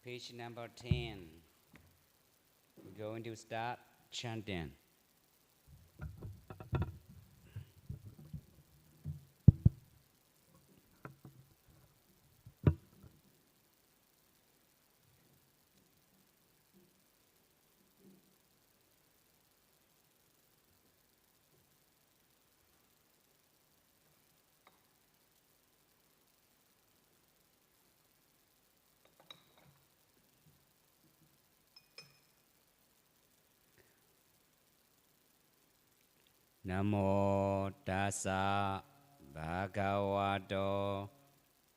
Page number 10. We're going to start chanting. Namo tassa bhagavato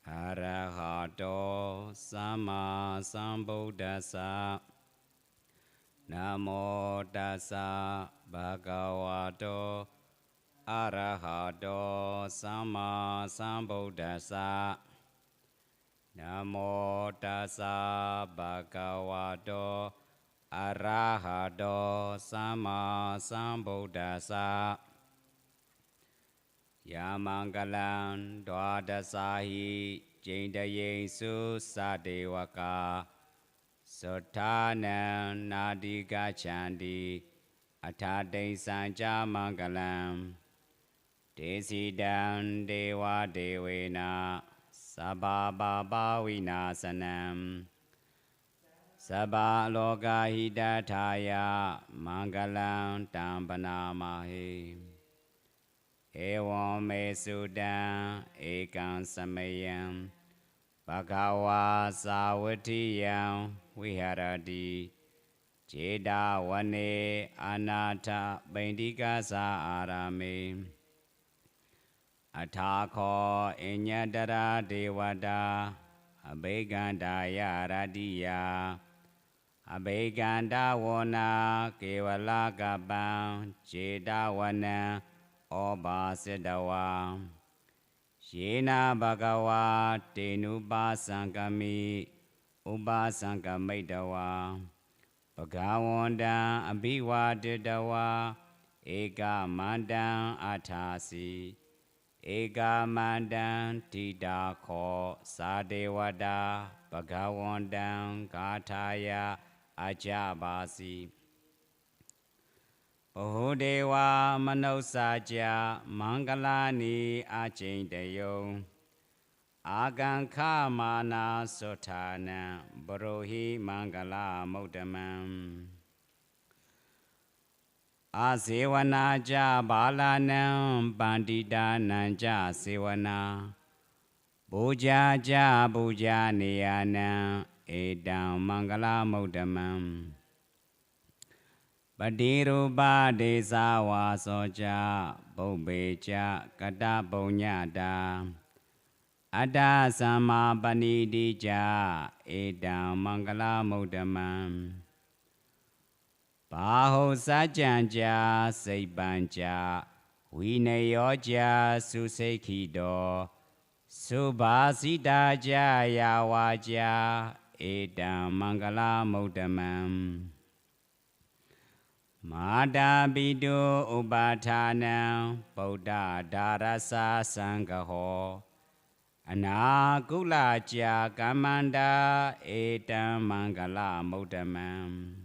arahato samma sambuddhassa. Namo tassa bhagavato arahato samma sambuddhassa. Namo tassa bhagavato arahato samma sambuddhassa. Yamangalam dwadasahi jindayesu sadevaka Suttanam nadigachandi atade sanja mangalam Desidam deva devena sababa vinasanam Sabba loka hidataya mangalam tampanamahe Evam me sudam ekam samayam Bhagava savatiyam viharati Jeda vane anata bindika sa arame Athakho inyadara devada abhegandaya radiya Abheganda vana kevala gabam Jeda vana Oba Siddhawa Shena Bhagava Tenupa Sankami Upa Sankamaitawa Bhagavandam Abhivaditawa Eka Mandam Athasi Eka Mandam Tidakho Sadevada Bhagavandam Gathaya Ajabasi Bahudeva Manosaja Mangalani Achindayo Agankha Mana Sotana Barohi Mangala Modamam Asevanaja Balanam Bandita Nanja Sevana Bujaja Buja Niyana Edam Mangala Modamam Badirupa desa wasoja Bobeja kata bonyada Ada sama panidija Edam mangala modamam Baho sajanja Seibanja Vinayoja Susekido Subhasidaja Yawaja Edam mangala modamam Mada bidu ubatana Buddha darasa sanghaho Anagulaja kamanda Edam mangala modamam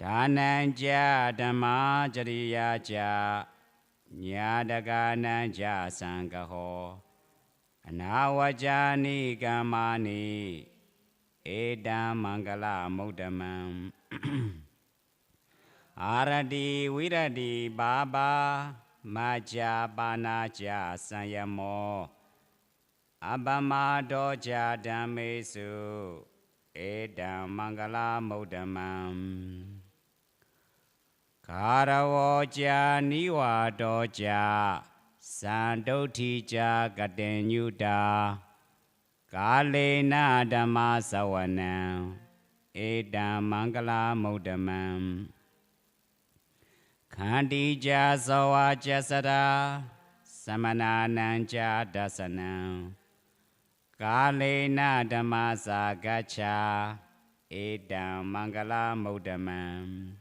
Dhananja dhamma jariyaja Nyadagananja sanghaho Anawajani gamani Edam mangala modamam Aradi viradi baba maja banaja sayamo Abama doja dhamesu Edam mangala modamam Karavoja niwa doja Sandotija gadenyuda Kalena dhamma savanam Edam mangala modamam Khandija sawaja sada Samanananja dasanam Kalena dhamma sagacha Edam mangala modamam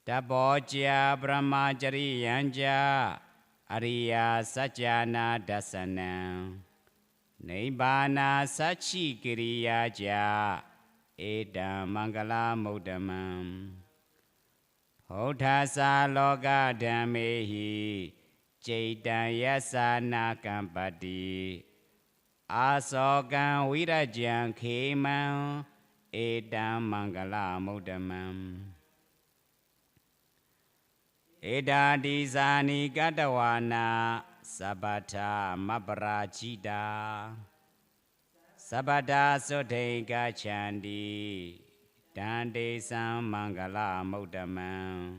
Taboja brahmachariyanja Ariya sajjana dasanam Nibbana sachi kiriya ja edam mangala muddhamam Bodhasa loka dhammehi Jaitan yasana kampati Asokan virajan khemam Edam mangala muddhamam Eda dizani gadawana Sabata mabrajida Sabada sodega chandi Dande sam mangala muddhamam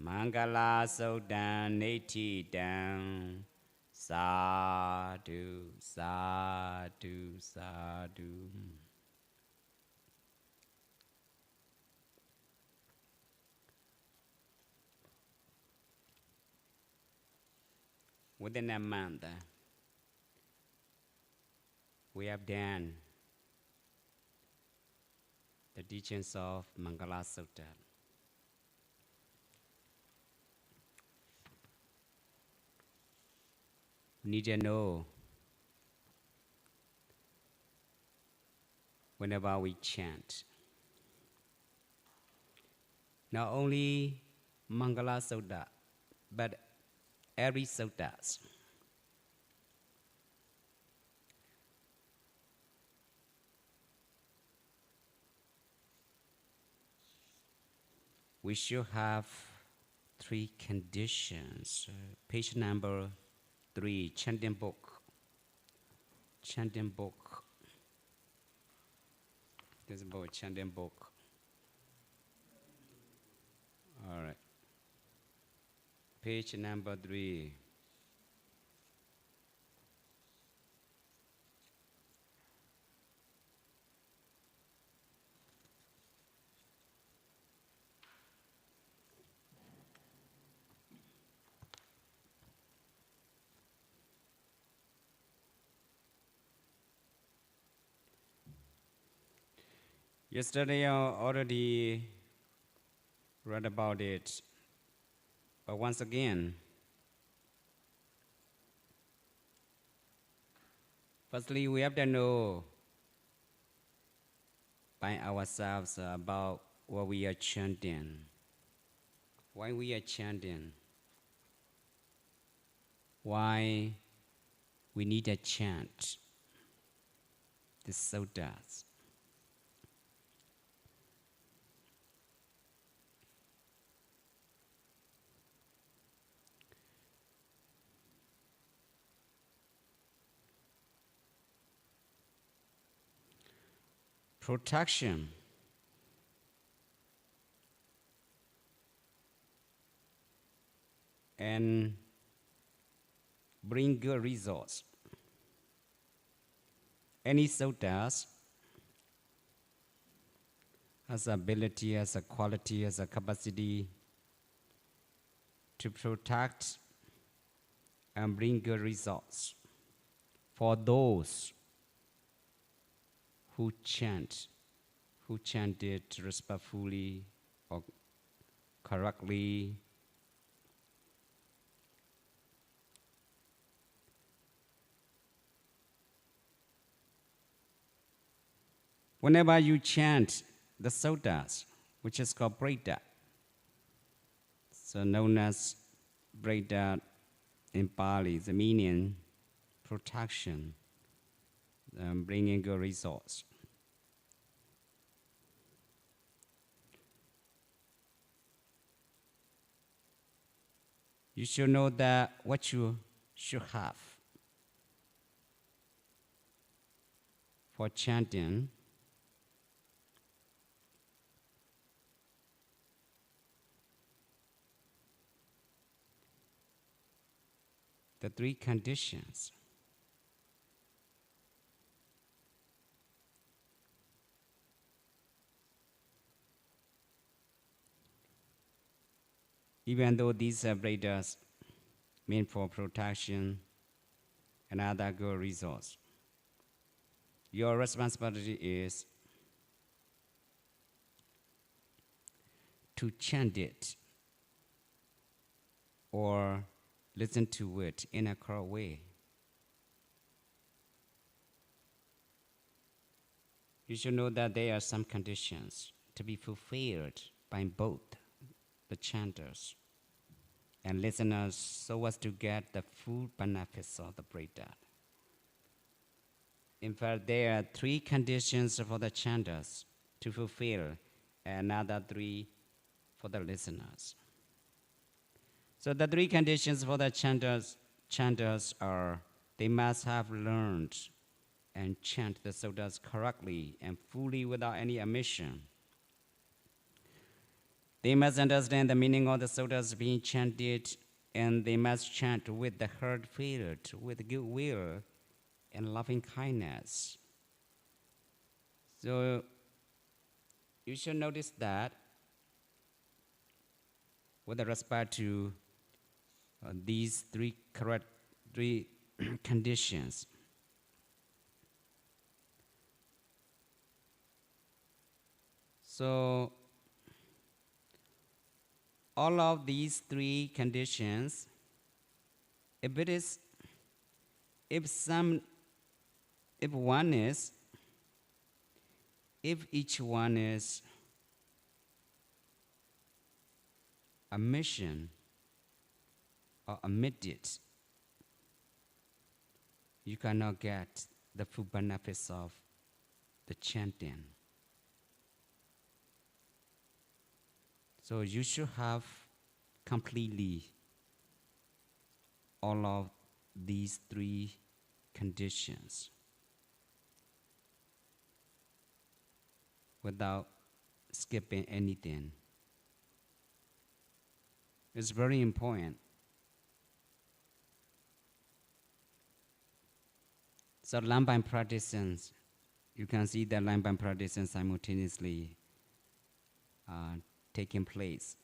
Mangala sodan neti dam Sadhu, sadhu, sadhu. Within a month, we have done the teachings of Mangala Sutta. We need to know whenever we chant, not only Mangala Sutta, but every suttas. We should have 3 conditions. Page number 3, chanting book. Chanting book. This book, chanting book. All right. Page number 3. Yesterday I already read about it, but once again, firstly we have to know by ourselves about what we are chanting, why we are chanting, why we need to chant the suttas. Protection and bring good results. Any suttas has ability, has a quality, has a capacity to protect and bring good results for those who chant it respectfully or correctly. Whenever you chant the suttas, which is called Brahda, so known as Brahda in Pali, the meaning protection, bringing good results. You should know that what you should have for chanting the 3 conditions. Even though these Brahdas meant for protection and other good results, your responsibility is to chant it or listen to it in a correct way. You should know that there are some conditions to be fulfilled by both the chanters and listeners so as to get the full benefits of the breakdown. In fact, there are three conditions for the chanters to fulfill and another three for the listeners. So the three conditions for the chanters are they must have learned and chant the suttas correctly and fully without any omission. They must understand the meaning of the suttas being chanted, and they must chant with the heart filled with goodwill and loving kindness. So you should notice that with respect to these three conditions. So all of these three conditions, if each one is a mission or omitted, you cannot get the full benefits of the chanting. So you should have completely all of these three conditions without skipping anything. It's very important. So line by practices, you can see that line by practices simultaneously taking place.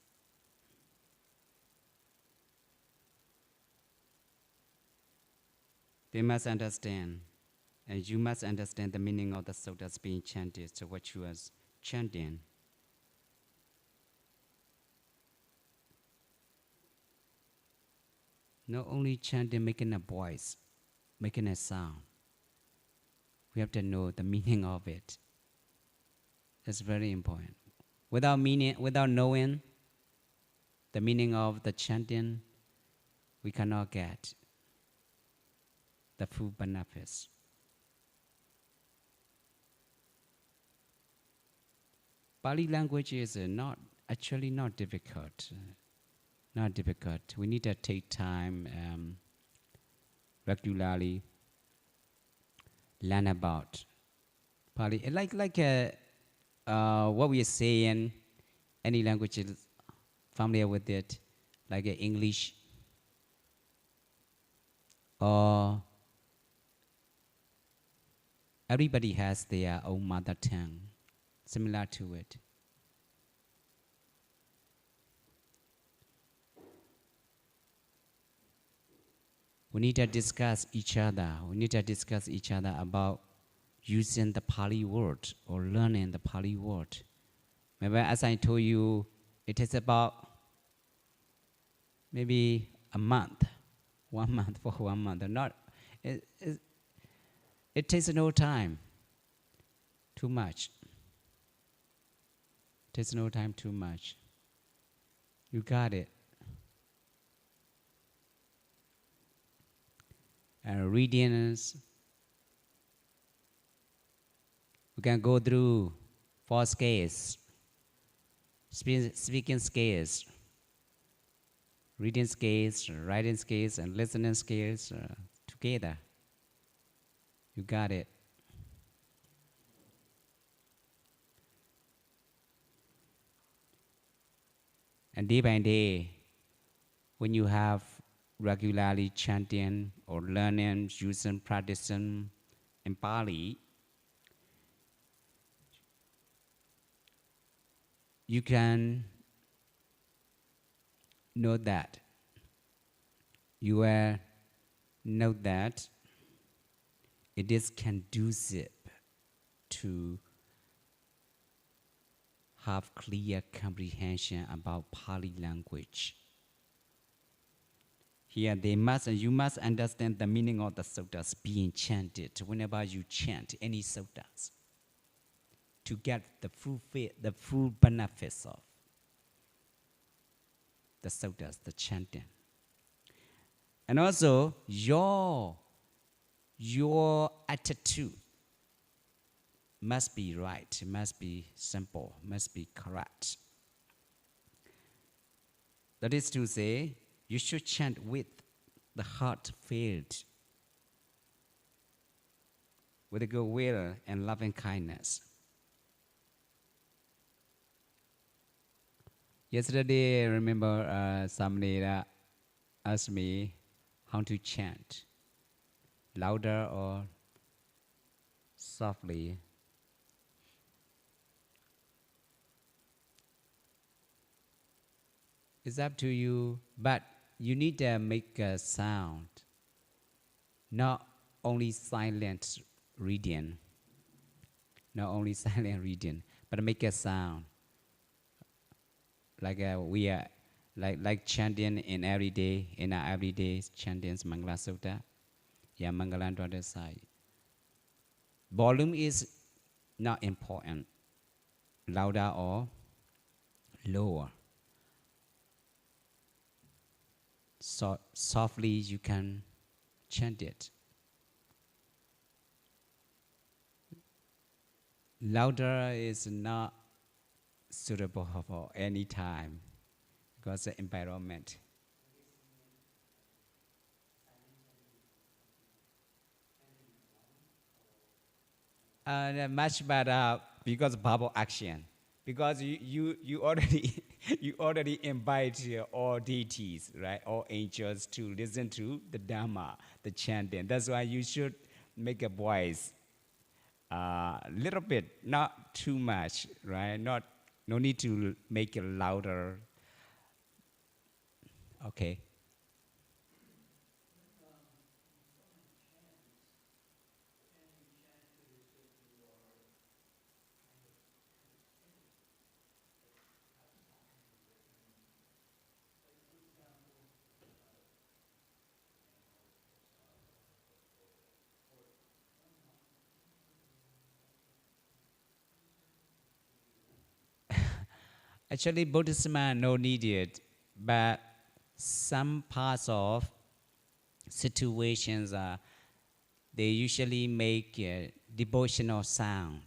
They must understand, and you must understand the meaning of the suttas being chanted, so what you are chanting. Not only chanting, making a voice, making a sound. We have to know the meaning of it. It's very important. Without knowing the meaning of the chanting, we cannot get the full benefits. Pali language is not difficult. Not difficult. We need to take time regularly learn about Pali. Like what we are saying, any language is familiar with it, like English or everybody has their own mother tongue, similar to it. We need to discuss each other. We need to discuss each other about using the Pali word or learning the Pali word. Maybe as I told you, it is about maybe a month, 1 month for 1 month. It takes no time, too much. It takes no time too much. You got it. And readings, we can go through 4 scales, speaking scales, reading scales, writing scales, and listening scales together. You got it. And day by day, when you have regularly chanting or learning, using, practicing in Pali, you can know that you will know that it is conducive to have clear comprehension about Pali language. Here you must understand the meaning of the suttas being chanted whenever you chant any suttas. to get the full benefits of the suttas, the chanting. And also your attitude must be right, must be simple, must be correct. That is to say, you should chant with the heart filled with a good will and loving kindness. Yesterday, I remember somebody asked me how to chant, louder or softly. It's up to you, but you need to make a sound, not only silent reading, but make a sound. Like we are, like chanting in our everyday chanting Mangala Sutta, Mangalan to other side. Volume is not important, louder or lower. So softly you can chant it. Louder is not suitable for any time because the environment. Much better because bubble action. Because you already you already invite all deities, right, all angels to listen to the Dhamma, the chanting. That's why you should make a voice little bit, not too much, right? No need to make it louder. Okay. Actually, Buddhism no needed, but some parts of situations they usually make devotional sound,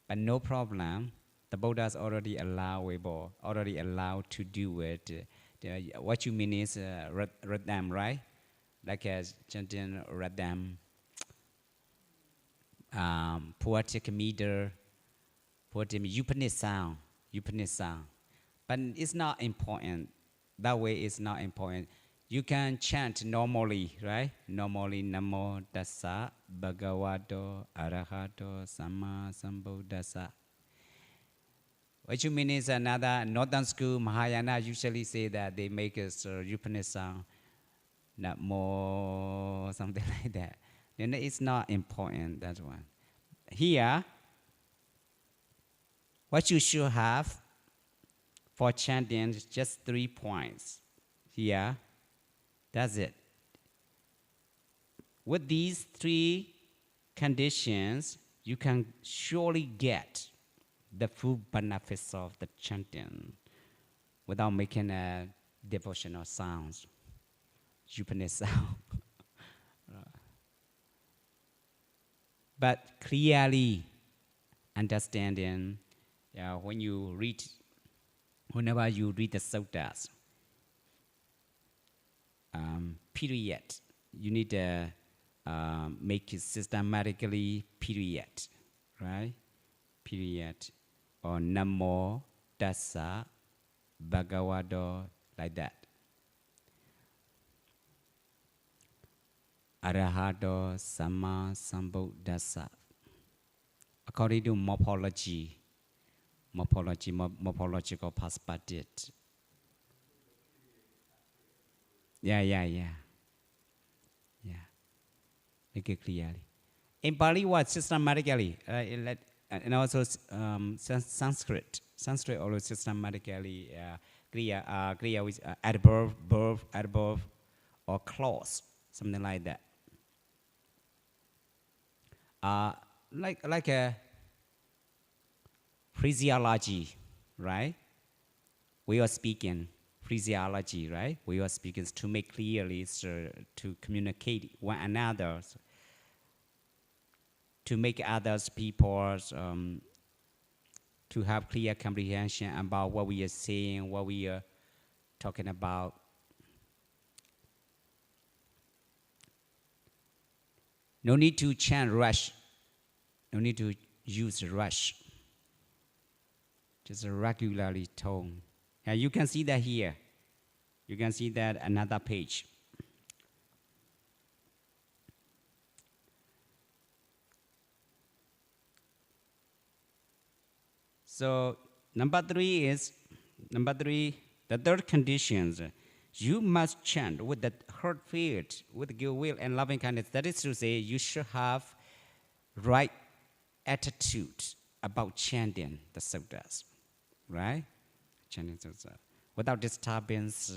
but no problem. The Buddha's already allowed to do it. What you mean is Radam, right? Like chanting Radam, poetic meter, Upanishad sound. But it's not important. That way it's not important. You can chant normally, right? Normally, Namo Tassa Bhagavato Arahato Samma Sambuddhassa. What you mean is another northern school, Mahayana usually say that they make a Upanishad sound, Namo, something like that. Then it's not important, that one. Here, what you should have for chanting is just 3 points. Here, that's it. With these 3 conditions, you can surely get the full benefits of the chanting without making a devotional sounds, Upanishad sound. But clearly understanding, whenever you read the suttas, period, you need to make it systematically, period, right? Period. Or Namo Tassa Bhagavato, like that. Arahato Samma Sambuddhassa. According to morphological perspective. Yeah. Make it clearly. In Pali, what systematically, and also Sanskrit. Sanskrit also systematically clear with adverb, or clause, something like that. Like phraseology, right? We are speaking phraseology, right? We are speaking to make clearly, so to communicate one another, to make others people to have clear comprehension about what we are saying, what we are talking about. No need to chant rush. No need to use rush. Just a regularly tone. And you can see that here. You can see that another page. So number three, the third conditions. You must chant with the heart filled with good will and loving kindness. That is to say, you should have right attitude about chanting the suttas, right? Chanting suttas without disturbance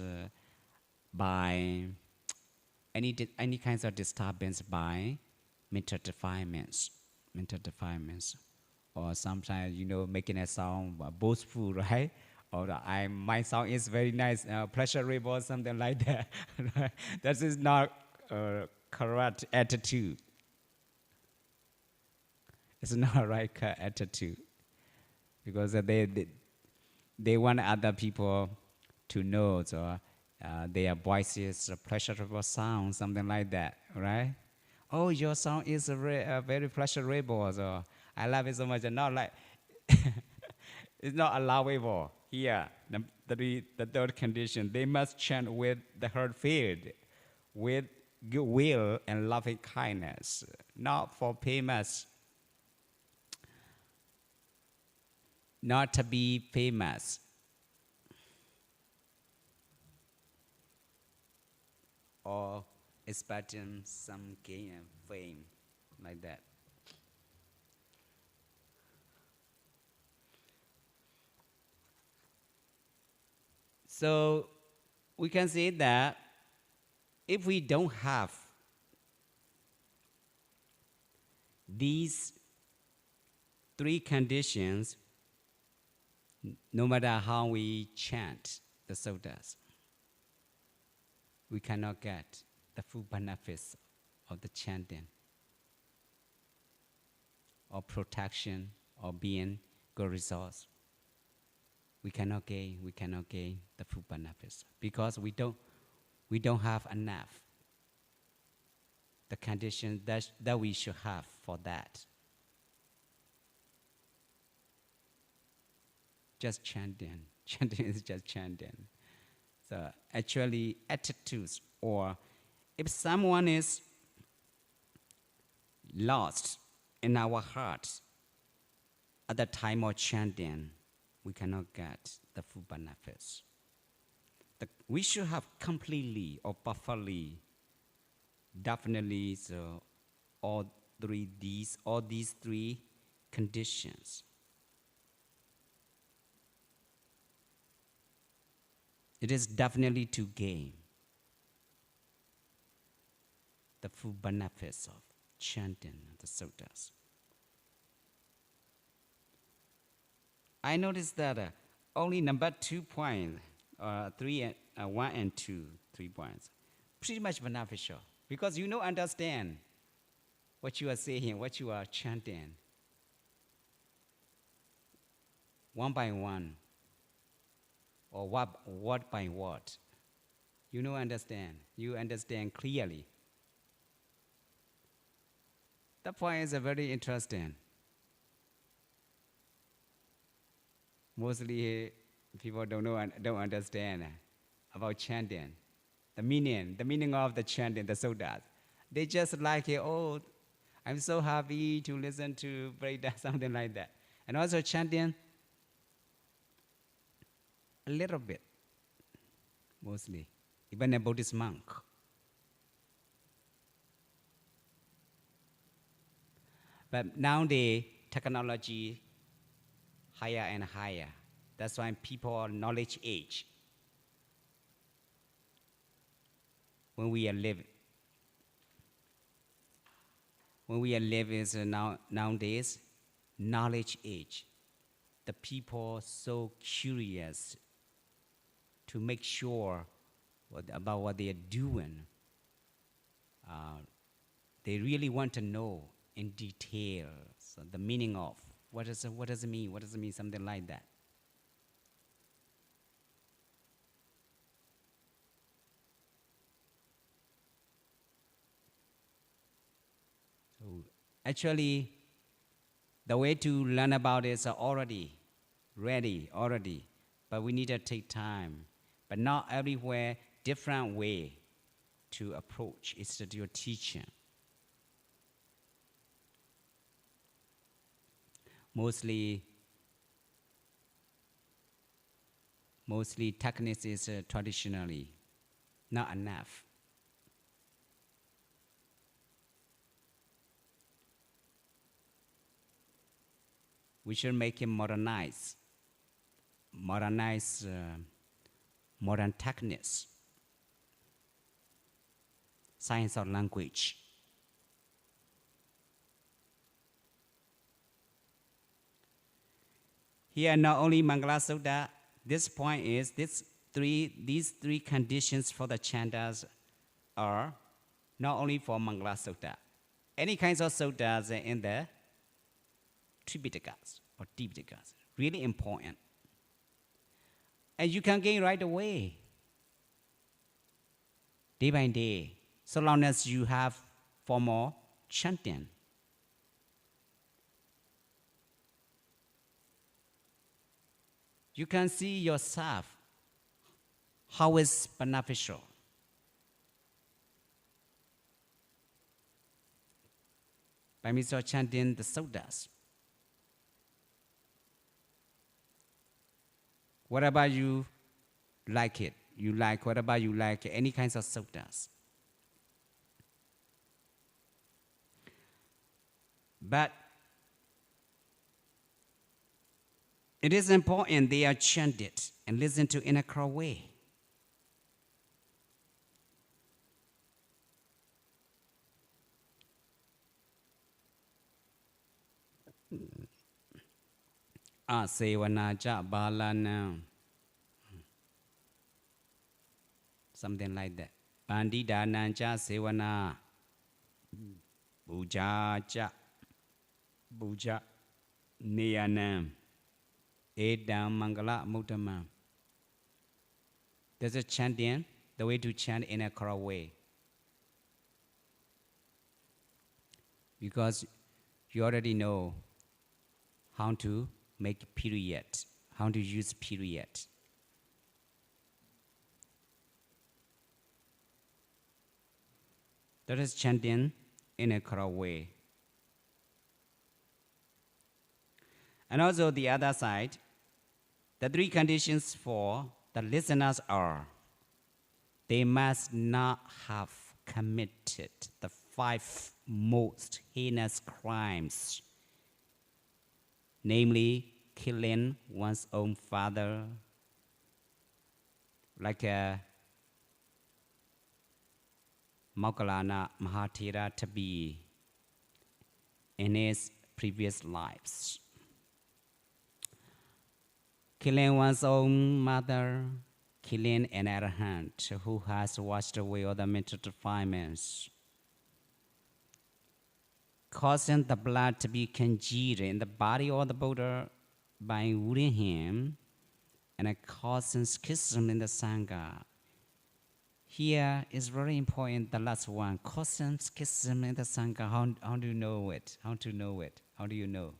by any kinds of disturbance by mental defilements, or sometimes making a sound boastful, right? Or my sound is very nice, pleasurable, or something like that. Right? That is not correct attitude. It's not a right attitude because they want other people to know their voices, pleasurable sound, something like that, right? Oh, your sound is very pleasurable, so I love it so much. And not like it's not allowable here. The third condition, they must chant with the heart filled, with goodwill and loving kindness, not for famous, not to be famous, or expecting some gain and fame, like that. So we can say that if we don't have these three conditions, no matter how we chant the suttas, we cannot get the full benefits of the chanting, or protection, or being good results. We cannot gain the full benefits because we don't have enough the conditions that we should have for that. Just chanting is just chanting. So actually attitudes, or if someone is lost in our hearts at the time of chanting, we cannot get the full benefits. We should have completely or perfectly, definitely, so all these three conditions. It is definitely to gain the full benefits of chanting the suttas. I noticed that only number 2 point, 1 and 2, 3 points, pretty much beneficial because understand what you are saying, what you are chanting, one by one, or word by word. Understand. You understand clearly. That point is very interesting. Mostly people don't understand about chanting, the meaning of the chanting, the suttas. They just like it. Oh, I'm so happy to listen to breakdown, something like that. And also chanting a little bit, mostly, even a Buddhist monk. But nowadays, technology higher and higher. That's why people are knowledge age. When we are living is nowadays knowledge age. the people so curious to make sure about what they are doing. They really want to know in detail the meaning of what does it mean? What does it mean? Something like that. So actually, the way to learn about it is already ready, but we need to take time. But not everywhere, different way to approach is to your teaching. Mostly techniques is traditionally not enough. We should make it modernize modern techniques, science of language. Here, not only Mangala Sutta, this point is these three conditions for the chantas are not only for Mangala Sutta. Any kinds of suttas in the Tripitakas or Tipitakas, really important. And you can gain right away, day by day, so long as you have formal chanting. You can see yourself how it's beneficial. By means of chanting the suttas. Whatever you like it, whatever you like, any kinds of suttas. But it is important they are chanted and listened to in a correct way. Asevana cha balana. Something like that. Bandidana cha sevana. Puja cha. Puja. Niyanam. Edam mangala mutama. There's a chanting, the way to chant in a correct way. Because you already know how to make period, how to use period. That is chanting in a correct way. And also the other side, the three conditions for the listeners are, they must not have committed the 5 most heinous crimes, namely killing one's own father, like Moggallana Mahathera to be in his previous lives. Killing one's own mother, killing an arahant who has washed away all the mental defilements, causing the blood to be congealed in the body of the Buddha by wounding him, and causing schism in the Sangha. Here is very important, the last one, causing schism in the Sangha. How do you know it? How to know it? How do you know?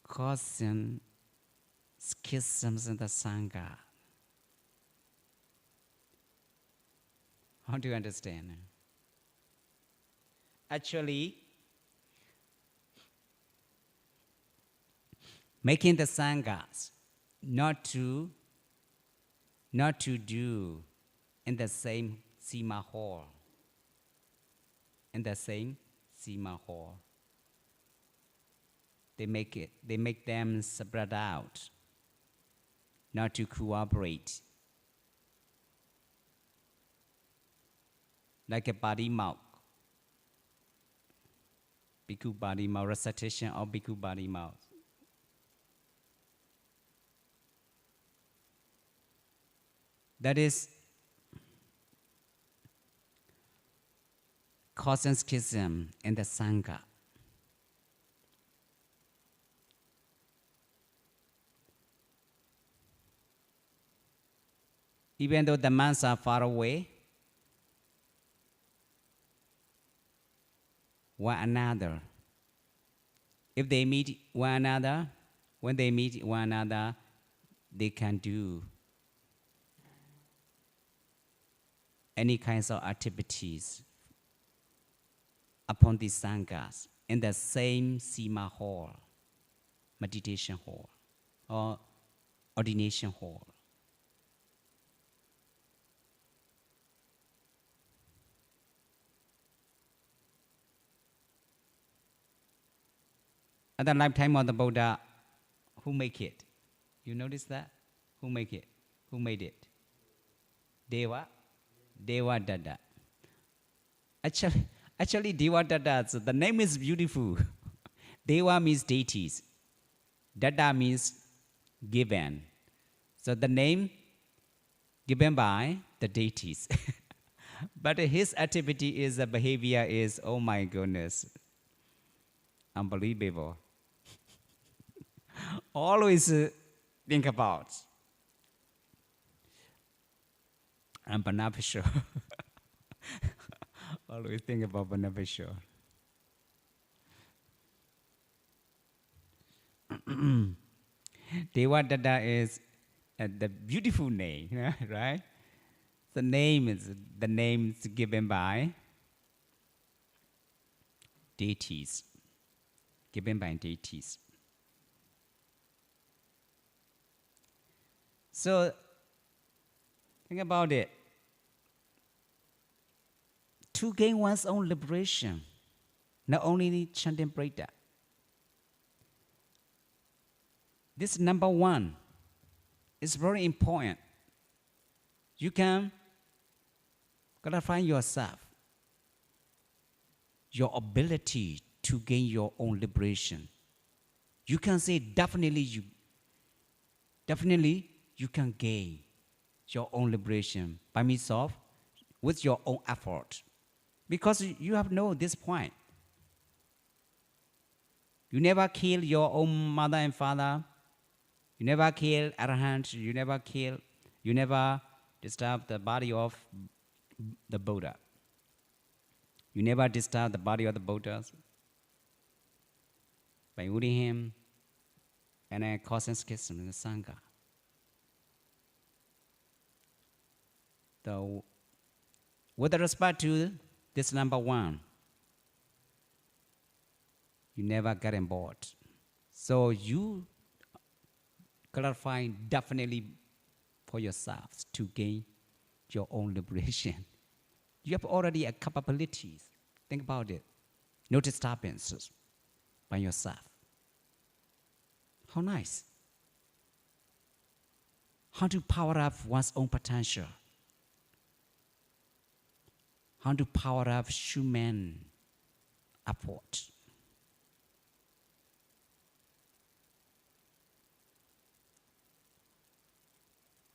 Causing schisms in the Sangha. How do you understand? Actually, making the Sanghas not to do in the same Sima hall. In the same Sima hall. They make them spread out, not to cooperate. Like a body mouth. Bhikkhu body mouth, recitation of Bhikkhu body mouth. That is causing schism in the Sangha. Even though the monks are far away, one another, if they meet one another, when they meet one another, they can do any kinds of activities upon these sanghas in the same Sima hall, meditation hall, or ordination hall. At the lifetime of the Buddha, who make it? You notice that? Who make it? Who made it? Deva? Deva Dada. Actually Deva Dada, so the name is beautiful. Deva means deities. Dada means given. So the name given by the deities. But his activity is, the behavior is, oh my goodness, unbelievable. Always think about and beneficial. Always think about beneficial. Devadatta is the beautiful name, right? The name is given by deities. Given by deities. So think about it. To gain one's own liberation, not only chanting Prita. This number one is very important. You can clarify yourself, your ability to gain your own liberation. You can say definitely you can gain your own liberation by means of with your own effort. Because you have known this point. You never kill your own mother and father. You never kill arahant. You never disturb the body of the Buddha. You never disturb the body of the Buddhas by wounding him and causing schism in the Sangha. So, with respect to this number one, you never get on board. So you clarify definitely for yourselves to gain your own liberation. You have already a capabilities. Think about it. No disturbances by yourself. How nice. How to power up one's own potential. How to power up human effort.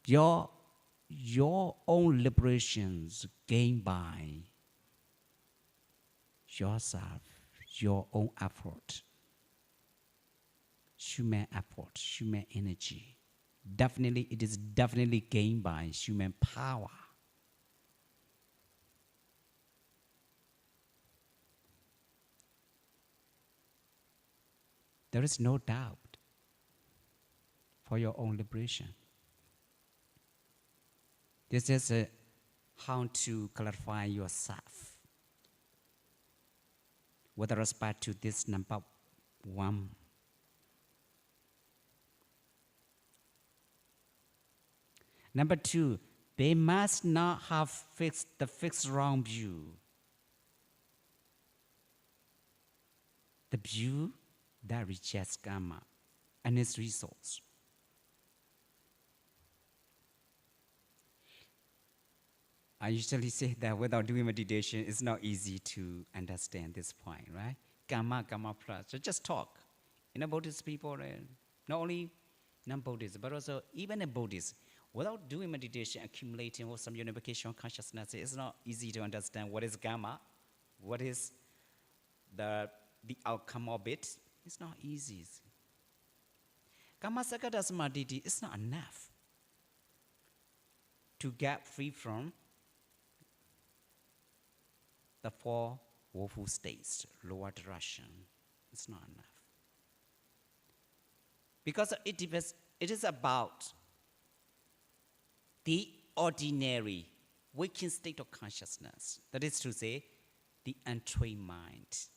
Your own liberations gained by yourself, your own effort, human energy. Definitely, it is definitely gained by human power. There is no doubt for your own liberation. This is how to clarify yourself with respect to this number one. Number two, they must not have the fixed wrong view. The view that rejects karma and its results. I usually say that without doing meditation, it's not easy to understand this point, right? Karma plus. So just talk. Buddhist people, not only non-Buddhists, but also even a Buddhist, Without doing meditation, accumulating or some unification consciousness, it's not easy to understand what is karma, what is the outcome of it. It's not easy. Karma sakata samadhi is not enough to get free from the four woeful states, lower direction. It's not enough. Because it is about the ordinary waking state of consciousness. That is to say, the untrained mind.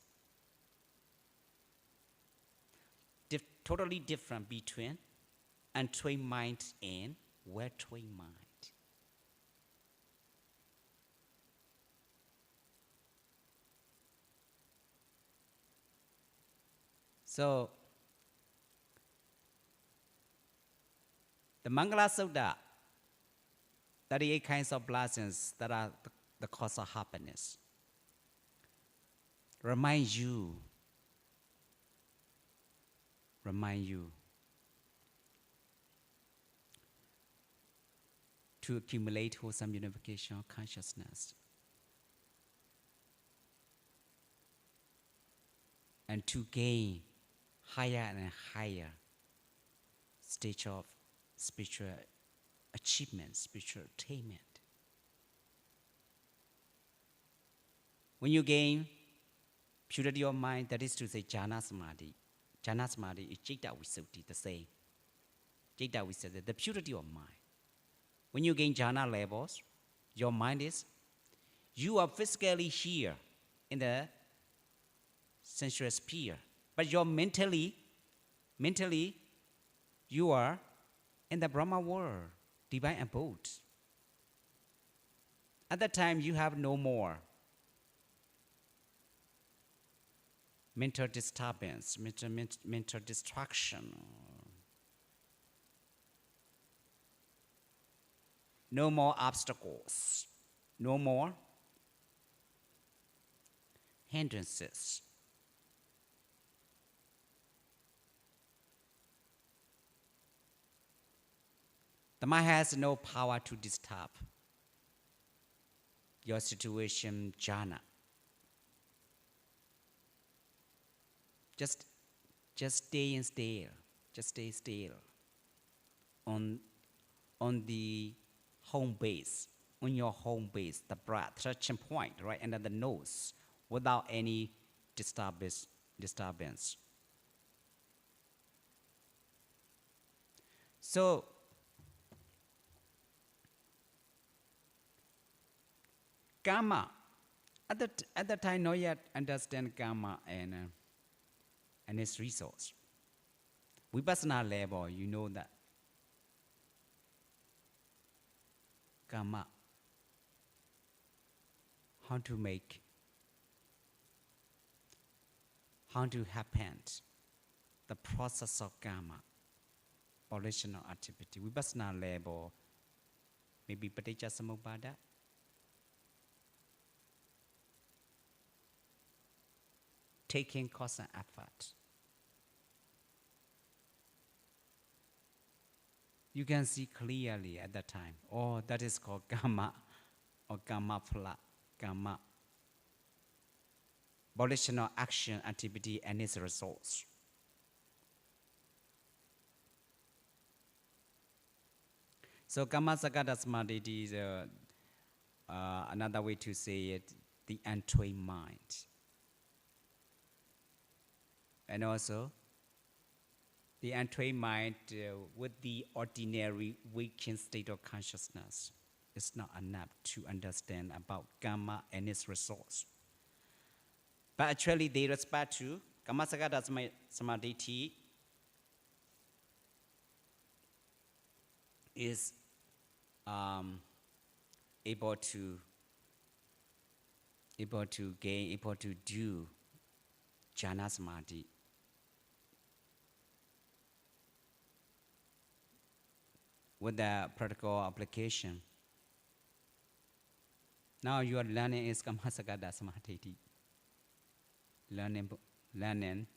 Totally different between untrained mind and well-trained mind. So, the Mangala Sutta, 38 kinds of blessings that are the cause of happiness, remind you to accumulate wholesome unification of consciousness and to gain higher and higher stage of spiritual achievement, spiritual attainment. When you gain purity of mind, that is to say jhana samadhi. Jhana samadhi is citta visuddhi, the same. Citta visuddhi, the purity of mind. When you gain jhana levels, your mind is, you are physically here in the sensual sphere, but you're mentally, you are in the Brahma world, divine abode. At that time, you have no more mental disturbance, mental distraction. No more obstacles, no more hindrances. The mind has no power to disturb your situation, jhana. Just stay still. Just stay still on the home base, on your home base, the breath, touching point right under the nose, without any disturbance. So, karma, at the time, not yet understand karma and its resource. Vipassana level, you know that karma, how to happen, the process of karma, volitional activity. Vipassana level, maybe paticca samuppada. Taking constant effort. You can see clearly at that time. Oh, that is called karma or karma phala, karma. Volitional action, activity, and its results. So karma sakata samadhi is another way to say it, the untrained mind. And also, the untrained mind with the ordinary waking state of consciousness is not enough to understand about karma and its results. But actually, they respect to karma sakata samadhi is able to do jhana samadhi. With the practical application. Now you are learning is karma sakata samadhi. Learning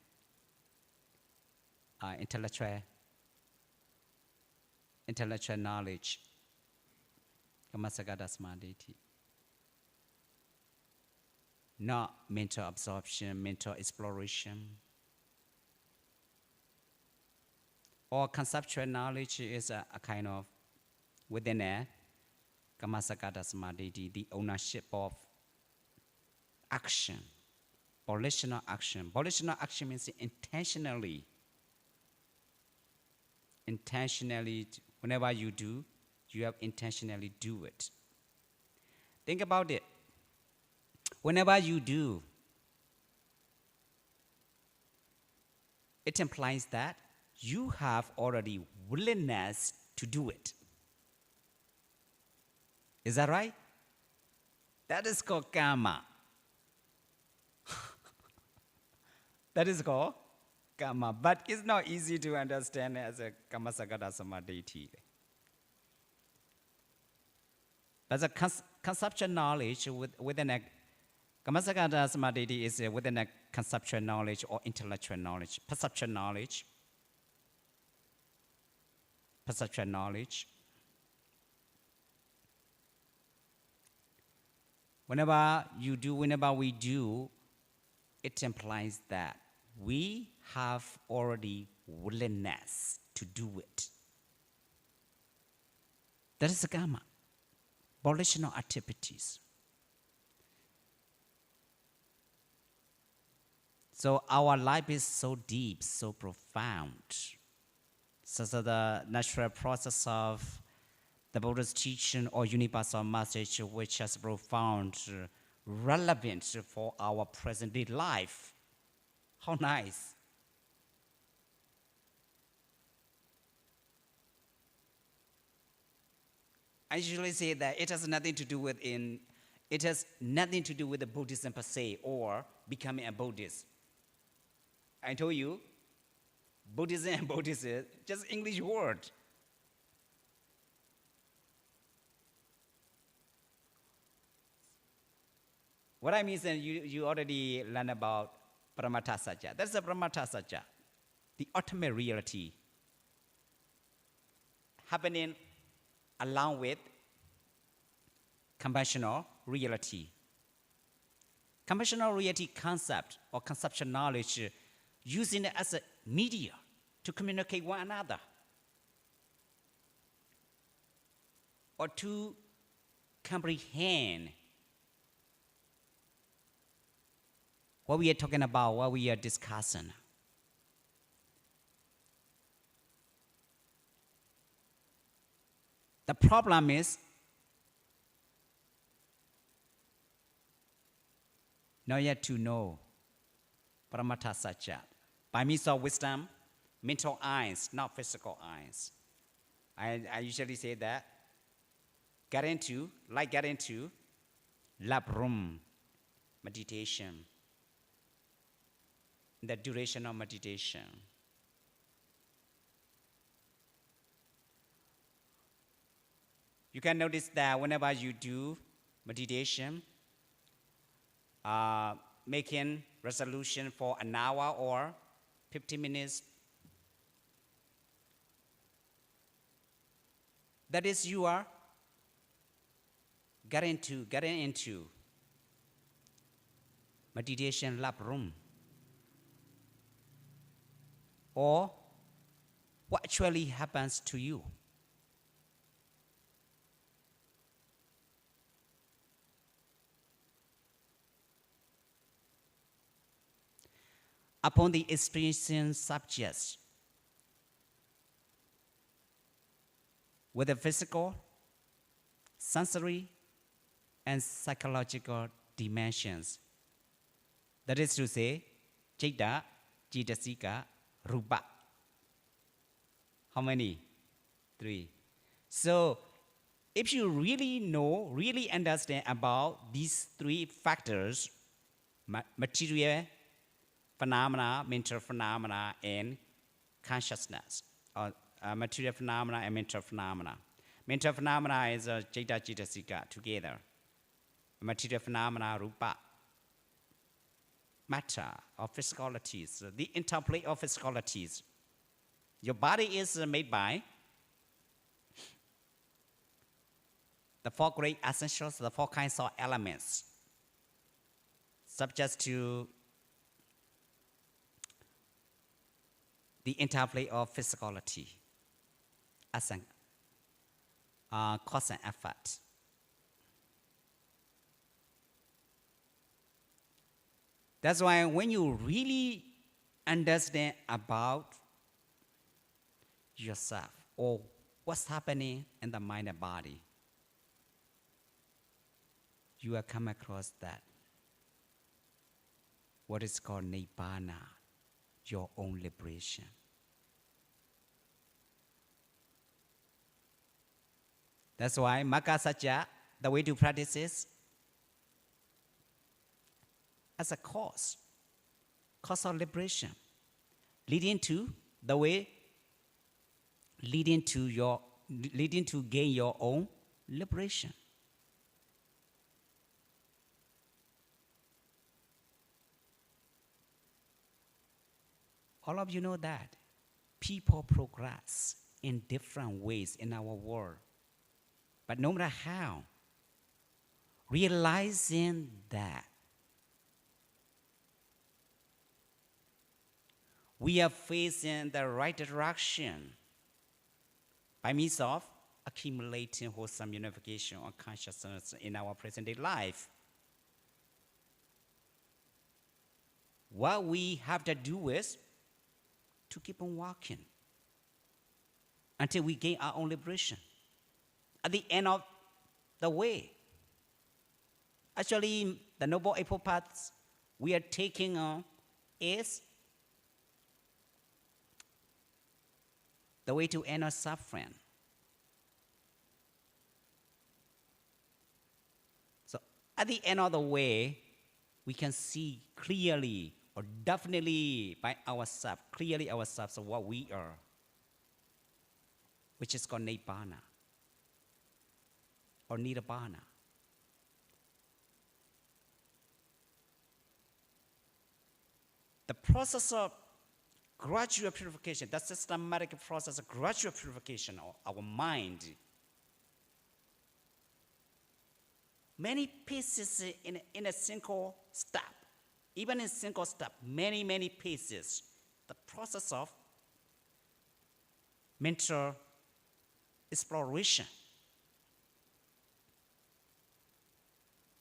intellectual knowledge Kammasakata Samadhi. Not mental absorption, mental exploration. Or conceptual knowledge is a kind of, within it, Kammasakata Samadhi, the ownership of action, volitional action. Volitional action means intentionally. Intentionally, whenever you do, you have intentionally do it. Think about it. Whenever you do, it implies that you have already willingness to do it. Is that right? That is called karma. That is called karma. But it's not easy to understand as a Kammasakata Samadhi. But the conceptual knowledge within a Kammasakata Samadhi is within a conceptual knowledge or intellectual knowledge, perceptual knowledge. Perceptual knowledge. Whenever we do, it implies that we have already willingness to do it. That is the karma. Volitional activities. So our life is so deep, so profound. So the natural process of the Buddha's teaching or universal message, which has profound relevance for our present-day life. How nice. I usually say that it has nothing to do with the Buddhism per se or becoming a Buddhist. I told you, Buddhism and Buddhism, just English word. What I mean is that you already learn about Paramattha Satya. That's the Paramattha Satya, the ultimate reality happening along with conventional reality. Conventional reality concept or conceptual knowledge using it as a media to communicate one another or to comprehend what we are talking about, what we are discussing. The problem is not yet to know Paramattha Satya by means of wisdom, mental eyes, not physical eyes. I usually say that get into lab room meditation, the duration of meditation. You can notice that whenever you do meditation, making resolution for an hour or 50 minutes, that is you are getting into meditation lab room. Or what actually happens to you. Upon the experiencing subjects with the physical, sensory, and psychological dimensions. That is to say, Citta, Cittasika, Rupa. How many? 3. So, if you really understand about these 3 factors, material phenomena, mental phenomena, and consciousness, or material phenomena and mental phenomena. Mental phenomena is Citta, Cittasika together. Material phenomena, Rupa. Matter of physicalities, the interplay of physicalities. Your body is made by the four great essentials, the four kinds of elements, subject to the interplay of physicality as an cause and effect. That's why when you really understand about yourself or what's happening in the mind and body, you will come across that what is called Nibbana, your own liberation. That's why Magga Satya, the way to practice is as a cause of liberation, leading to the way, leading to gain your own liberation. All of you know that people progress in different ways in our world. But no matter how, realizing that we are facing the right direction by means of accumulating wholesome unification of consciousness in our present-day life. What we have to do is to keep on walking until we gain our own liberation. At the end of the way, actually, the Noble Eightfold Paths we are taking on is the way to end our suffering. So at the end of the way, we can see clearly or definitely by ourselves, clearly ourselves of what we are, which is called Nibbana or Nirvana. The process of gradual purification, the systematic process of gradual purification of our mind. Many pieces in a single step, even in a single step, many pieces. The process of mental exploration,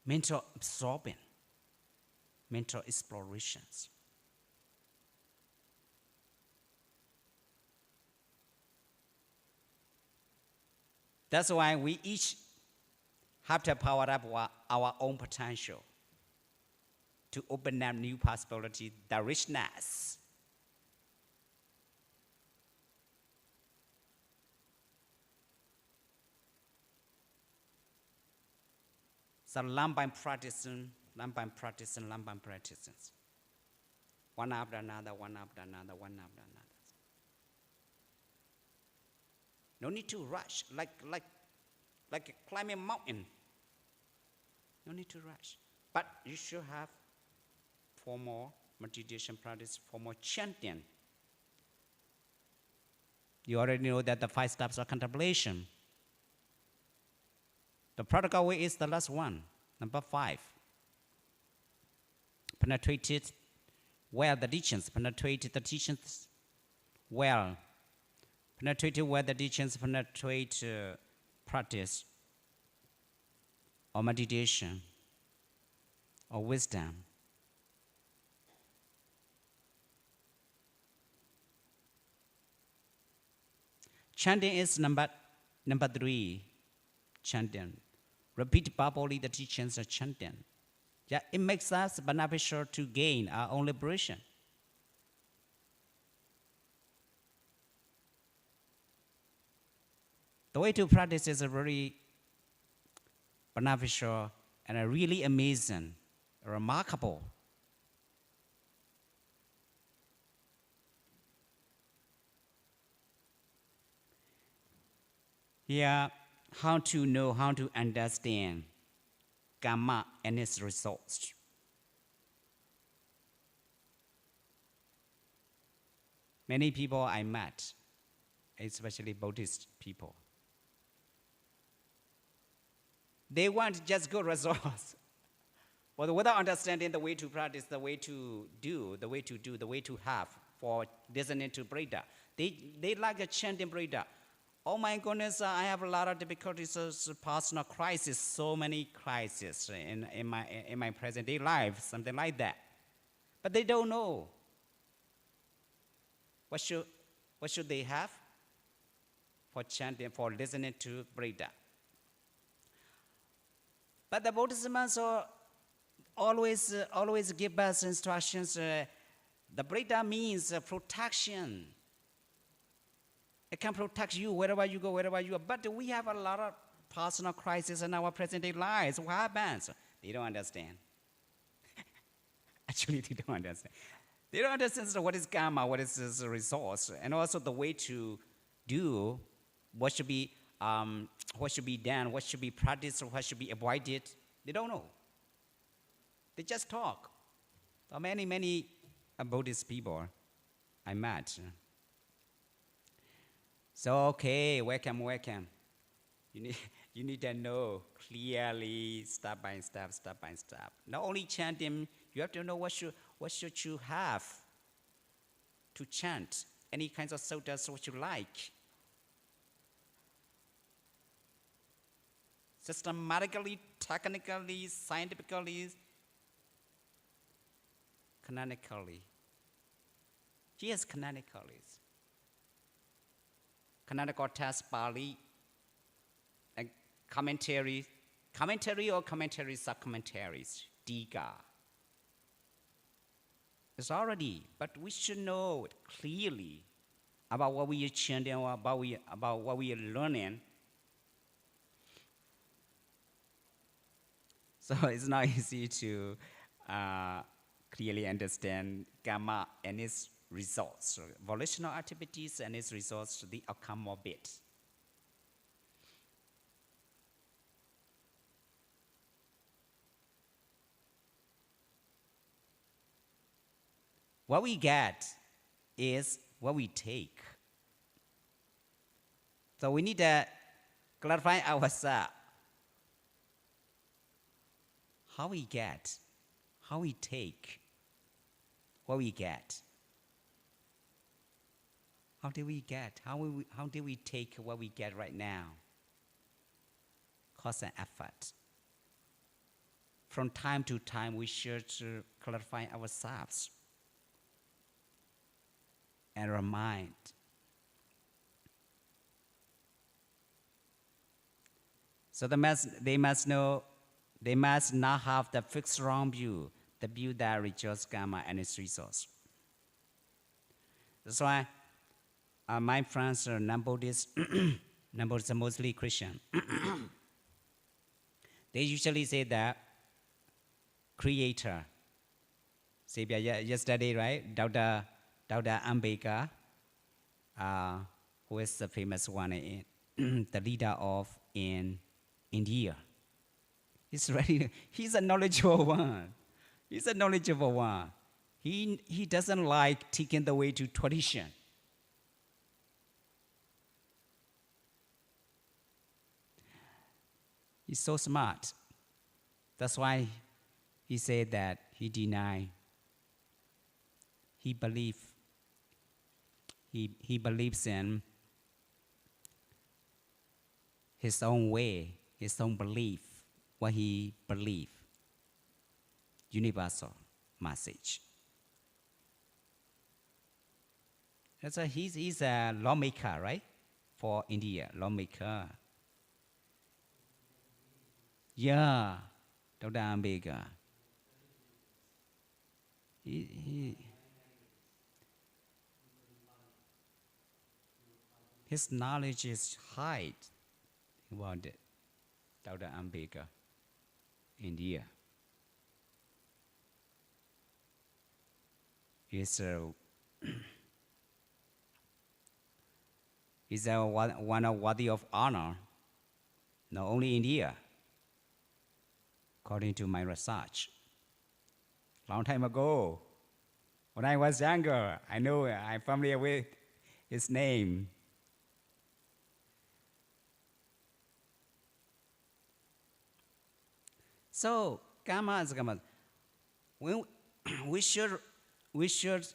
mental absorbing, mental explorations. That's why we each have to power up our own potential to open up new possibilities, the richness. So learn by practicing. One after another. No need to rush, like climbing a mountain. No need to rush. But you should have formal meditation practice, formal chanting. You already know that the 5 steps of contemplation. The practical way is the last one, number 5. Penetrated well the teachings, penetrated the teachings well. Penetrated where the teachings penetrate practice or meditation or wisdom. Chanting is number 3. Chanting. Repeat verbally the teachings of chanting. Yeah, it makes us beneficial to gain our own liberation. The way to practice is very beneficial and really amazing, remarkable. Here, how to know, how to understand karma and its results. Many people I met, especially Buddhist people, They want just good results. But without understanding the way to practice, the way to do, the way to have for listening to Buddha. They like a chanting Buddha. Oh my goodness, I have a lot of difficulties, personal crisis, so many crises in my present day life, something like that. But they don't know. What should they have for chanting, for listening to Buddha? But the Bodhisattvas always give us instructions. The Buddha means protection. It can protect you wherever you go, wherever you are. But we have a lot of personal crises in our present day lives. What happens? They don't understand. Actually, they don't understand. They don't understand what is karma, what is this resource, and also the way to do what should be done, what should be practiced, what should be avoided. They don't know. They just talk. There are many Buddhist people I met. So okay, welcome. You need to know clearly, step by step. Not only chanting, you have to know what should you have to chant. Any kinds of suttas what you like. Systematically, technically, scientifically, canonically. Yes, canonically. Canonical text, Pali, and commentary or commentary sub-commentaries, Diga. It's already, but we should know clearly about what we are chanting or about what we are learning. So it's not easy to clearly understand karma and its results, volitional activities and its results, the outcome of it. What we get is what we take. So we need to clarify ourselves. How we get, how we take what we get. How do we get? How do we take what we get right now? Cost and effort. From time to time, we should clarify ourselves and remind. So they must know. They must not have the fixed wrong view, the view that rejects karma and its resource. That's why my friends are non-Buddhists, non-Buddhists are mostly Christian. They usually say that Creator, Savior, yesterday, right? Dr. Ambedkar, who is the famous one, the leader in India. He's a knowledgeable one. He doesn't like taking the way to tradition. He's so smart. That's why he said that he denied. He believes in his own way, his own belief, what he believes. Universal message. He's a lawmaker, right? For India, lawmaker. Yeah, Dr. Ambedkar. His knowledge is high about it. Dr. Ambedkar, India. He's one worthy of honor, not only India, according to my research. Long time ago, when I was younger, I'm familiar with his name. So karma is karma. When we should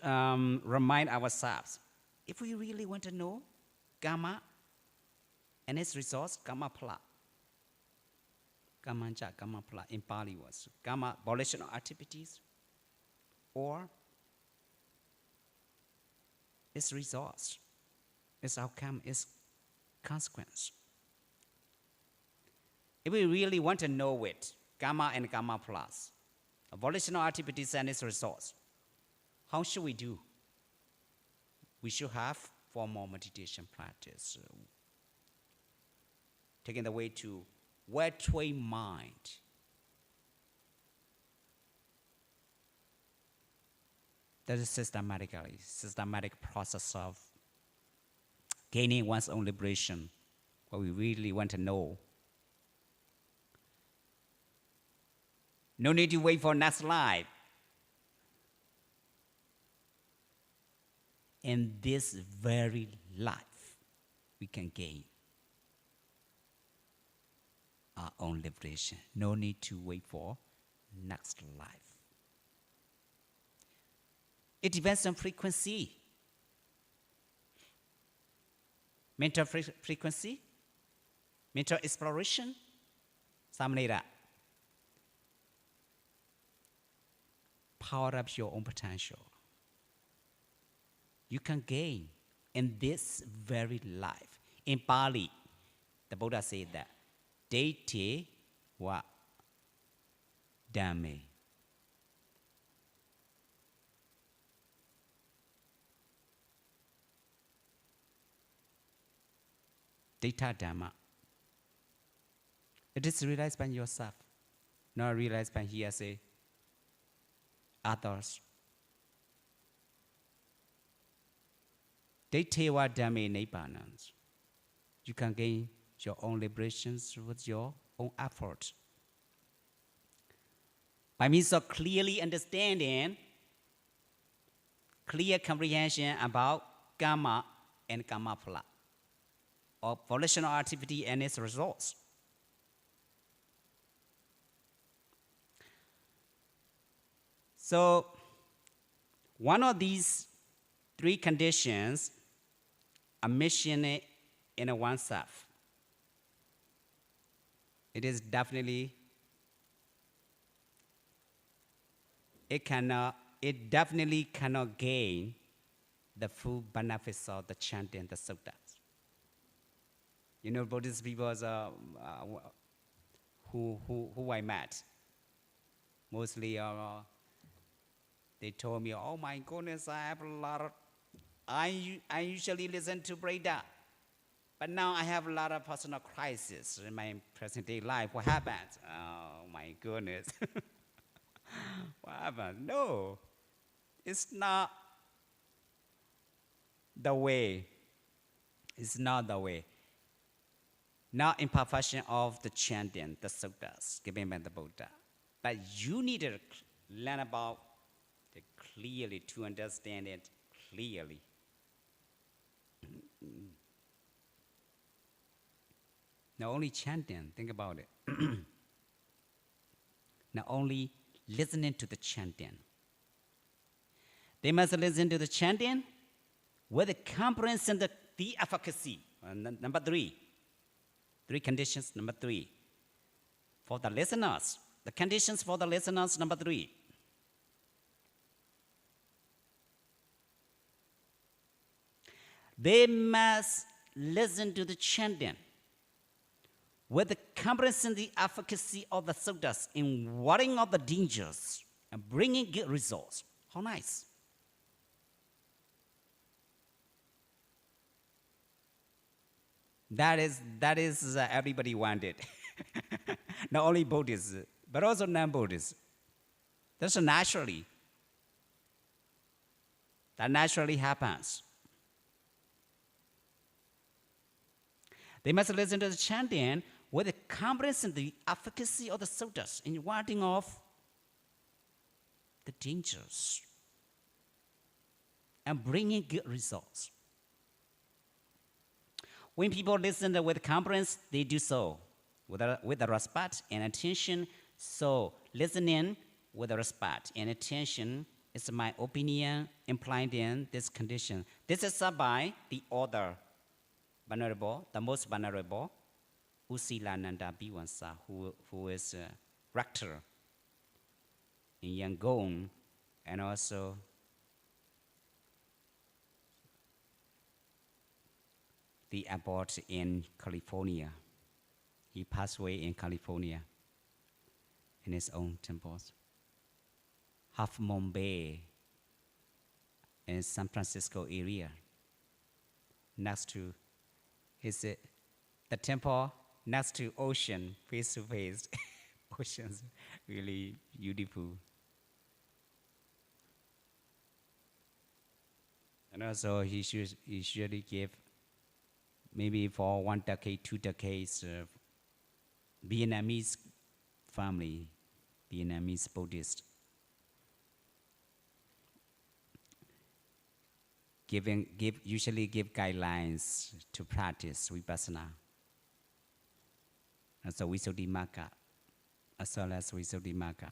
remind ourselves, if we really want to know karma and its resource, karma phala. Kamancha, karma phala in Pali was karma, volitional activities, or its resource, its outcome, its consequence. If we really want to know it, karma and karma plus, volitional activities and its resource, how should we do? We should have formal meditation practice, taking the way to well-trained mind. That is systematic process of gaining one's own liberation, what we really want to know. No need to wait for next life. In this very life, we can gain our own liberation. No need to wait for next life. It depends on frequency. Mental frequency, mental exploration, samanera. Power up your own potential. You can gain in this very life. In Pali, the Buddha said that, Dete wa Dhamme. Data Dhamma. It is realized by yourself, not realized by hearsay, others. Detewa Dhamme Nibbanans. You can gain your own liberations with your own effort. By means of clearly understanding, clear comprehension about karma and karma phala, or volitional activity and its results. So, one of these three conditions are mentioned in oneself. It is definitely, it definitely cannot gain the full benefits of the chanting the suttas. You know, Buddhist people who I met, mostly they told me, oh my goodness, I have a lot of, I usually listen to Breda, but now I have a lot of personal crisis in my present day life. What happened? Oh my goodness. What happened? No, it's not the way. It's not the way. Not in perfection of the chanting, the suttas given by the Buddha. But you need to learn about it clearly, to understand it clearly. Not only chanting, think about it. Not only listening to the chanting. They must listen to the chanting with the comprehension, the efficacy. Number three. Three conditions, number three. For the listeners, the conditions for the listeners, number three. They must listen to the chanting with the comprehension, the efficacy of the suttas in warding off the dangers and bringing good results. How nice. That is everybody wanted. Not only Buddhists, but also non-Buddhists. That's naturally. That naturally happens. They must listen to the chanting with the comprehension, the efficacy of the suttas in warding off the dangers and bringing good results. When people listen with comprehension, they do so with the respect and attention So listening with respect and attention is my opinion implied in this condition. This is said by the author, vulnerable, the most vulnerable, Usilananda Biwansa, who is a rector in Yangon and also the abbot in California. He passed away in California in his own temples. Half Moon Bay in San Francisco area. Next to the temple next to ocean, face to face. Ocean's really beautiful. And also he usually give maybe for 1 decade, 2 decades Vietnamese family, Vietnamese Buddhist. Usually give guidelines to practice vipassana. And so Visuddhimagga, as well as Visuddhimagga.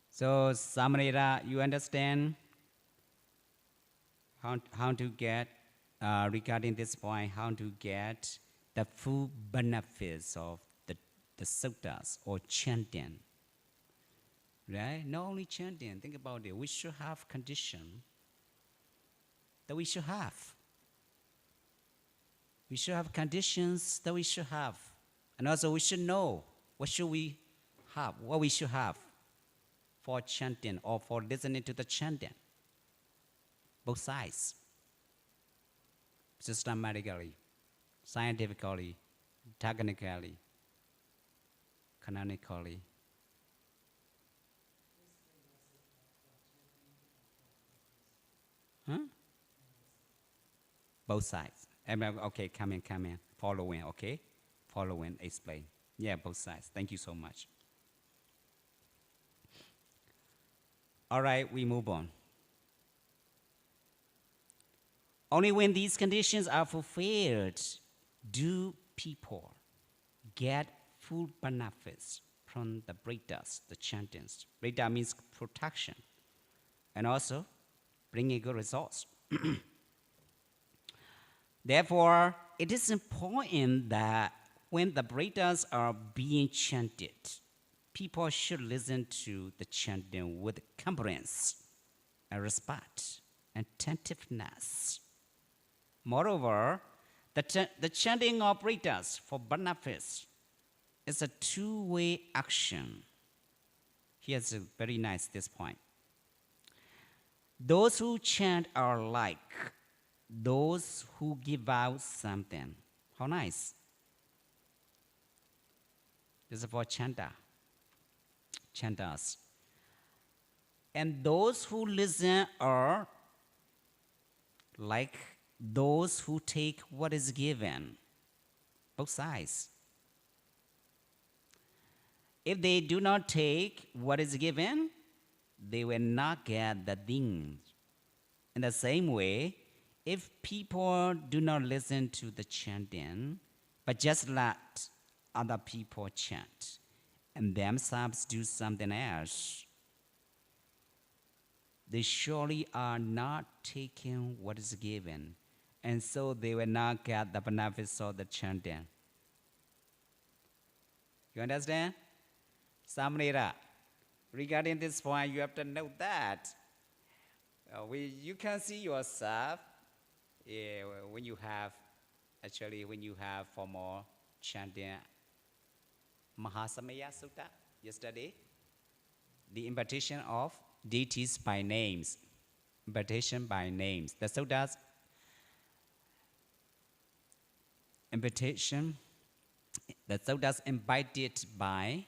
So Samarita, you understand how to get, regarding this point, how to get the full benefits of the suttas or chanting. Right? Not only chanting, think about it. We should have condition that we should have. We should have conditions that we should have. And also we should know what should we have, what we should have for chanting or for listening to the chanting. Both sides. Systematically, scientifically, technically, canonically. Huh? Both sides. Okay, come in. Following, okay? Following, explain. Yeah, both sides. Thank you so much. All right, we move on. Only when these conditions are fulfilled do people get full benefits from the Britas, the chantings. Brita means protection, and also bringing good results. Therefore, it is important that when the Britas are being chanted, people should listen to the chanting with comprehension and respect and attentiveness. Moreover, the chanting of Britas for benefits is a two-way action. Here's a very nice this point. Those who chant are like those who give out something. How nice. This is for chanters. And those who listen are like those who take what is given. Both sides. If they do not take what is given, they will not get the things. In the same way, if people do not listen to the chanting, but just let other people chant, and themselves do something else, they surely are not taking what is given, and so they will not get the benefits of the chanting. You understand? Samrira, regarding this point, you have to know that you can see yourself when you have formal chanting Mahasamaya Sutta yesterday, the invitation of deities by names, invitation by names. The Sutta's invitation, the Sutta's invited by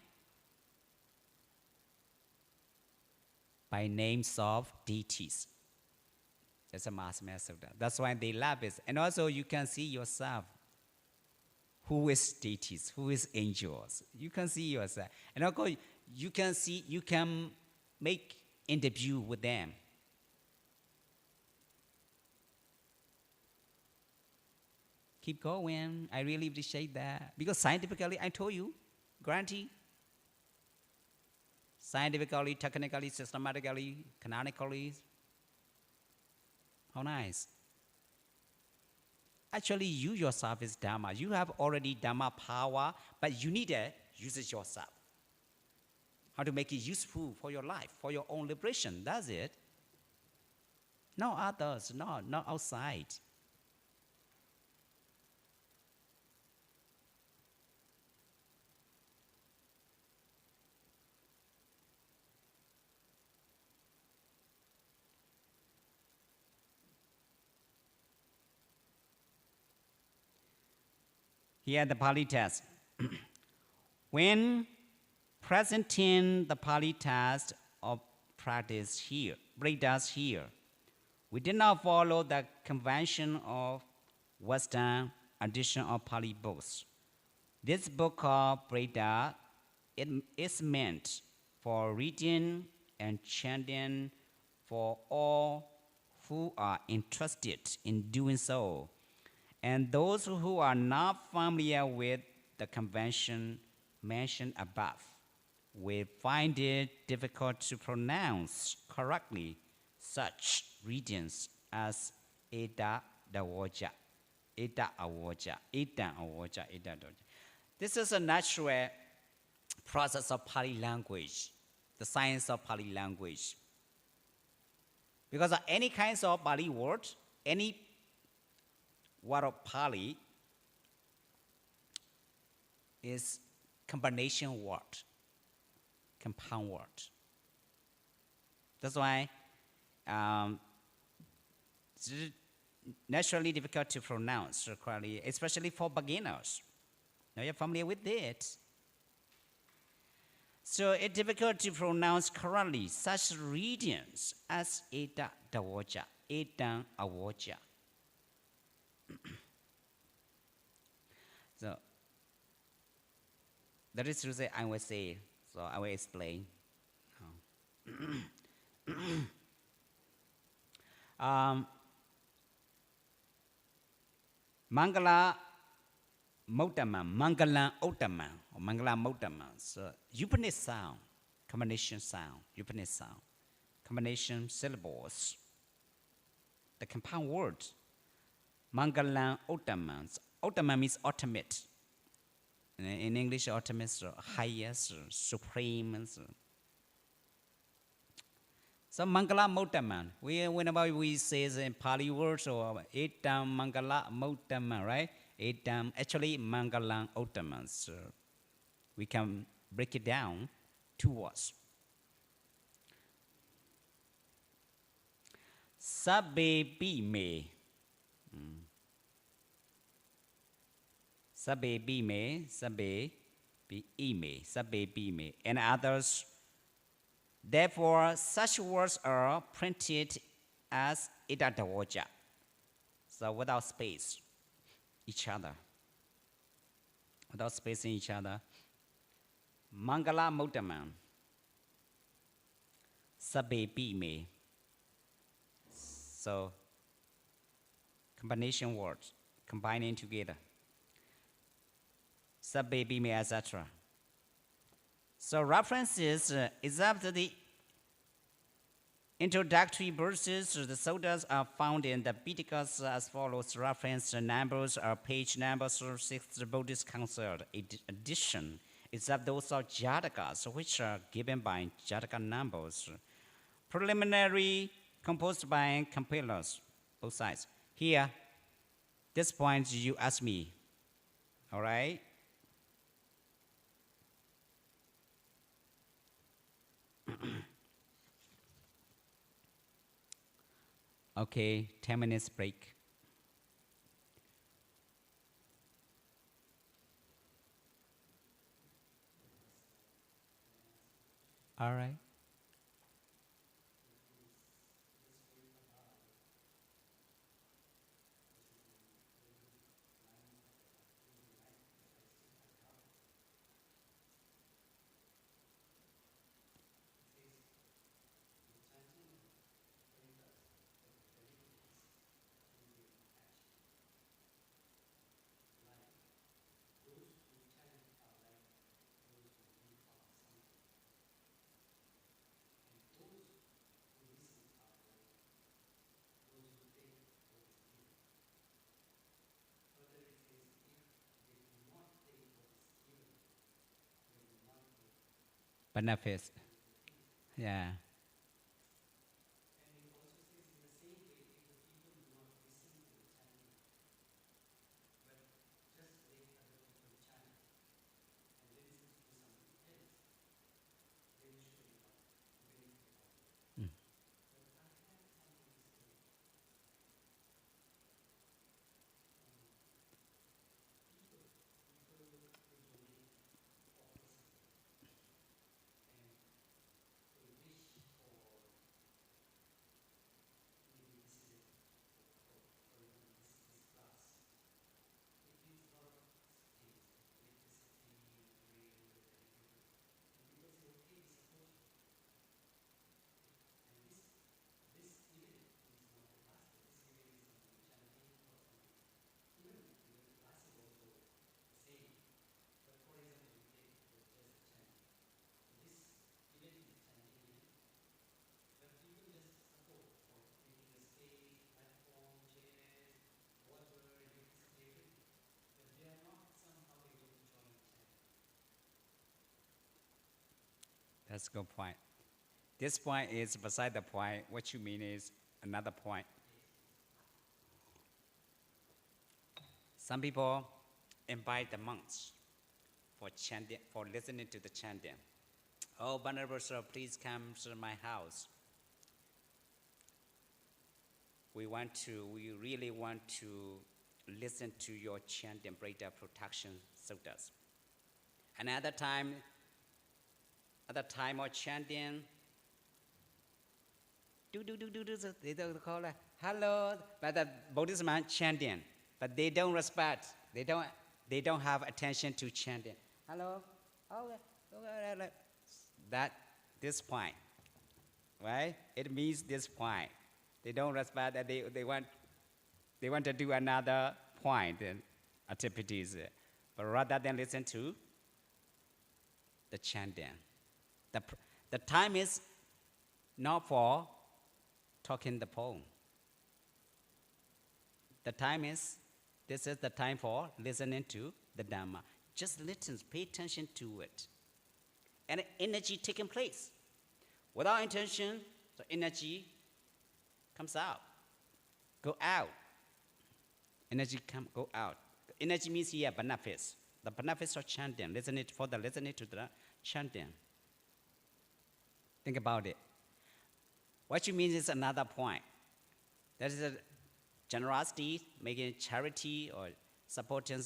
names of deities. That's a Mahasamaya Sutta. That's why they love it. And also you can see yourself. Who is deities? Who is angels? You can see yourself. And of course, you can make interview with them. Keep going. I really appreciate that. Because scientifically, I told you, guarantee. Scientifically, technically, systematically, canonically. How nice. Actually, you yourself is Dharma. You have already Dharma power, but you need to use it yourself. How to make it useful for your life, for your own liberation. That's it. No others, not outside. Here the Pali test. When presenting the Pali test of practice here, breakdowns here, we did not follow the convention of Western edition of Pali books. This book of breakdown it is meant for reading and chanting for all who are interested in doing so. And those who are not familiar with the convention mentioned above will find it difficult to pronounce correctly such readings as Eta Dawoja, Eta Awoja, Eta Awoja, Eta Dawoja. This is a natural process of Pali language, the science of Pali language. Because any kinds of Pali word, any word of Pali is combination word, compound word. That's why it's naturally difficult to pronounce correctly, especially for beginners. Now you're familiar with it. So it's difficult to pronounce correctly such readings as Eta Dawoja, Eta Awoja. So that is to say, I will say, so I will explain. Mangala Motaman, Mangala Otaman, or Mangala Motaman. So Upanishad sound, combination sound, Upanishad sound, combination syllables. The compound words. Mangala Otaman. Otaman means ultimate. In English, ultimate, highest, supreme. So Mangala Motaman. Whenever we say in Pali words or Etam Mangala Motaman, right? Etam actually Mangala Otaman. So we can break it down two words. Sabbe Bime. Sabbe Bime, Sabbe Bime, Sabbe Bime, and others. Therefore, such words are printed as Eta Dawoja. So without space, each other. Without space in each other. Mangala Motaman. Sabbe Bime. So, combination words, combining together. Sabbe Bime, etc. So references is after the introductory verses. The suttas are found in the Pitakas as follows. Reference numbers are page numbers 6th Buddhist Council edition, except those of Jatakas, which are given by Jataka numbers. Preliminary composed by compilers, both sides. Here, this point you ask me, all right? Okay, 10 minutes break. All right. benefits. Yeah. That's a good point. This point is beside the point. What you mean is another point. Some people invite the monks for chanting, for listening to the chanting. Oh, Venerable Sir, please come to my house. We really want to listen to your chanting, breakdown protection suttas. And at the time of chanting, they don't call it hello, but the Buddhist man chanting, but they don't respect. They don't have attention to chanting. Hello, this point, right? It means this point. They don't respect that. They want to do another point and activities, but rather than listen to the chanting. The time is not for talking the poem. This is the time for listening to the Dhamma. Just listen, pay attention to it. And energy taking place. Without intention, the energy comes out. Go out. Energy go out. Energy means here benefits. The benefits of chanting. Listening to the chanting. Think about it. What you mean is another point. That is a generosity, making charity or supporting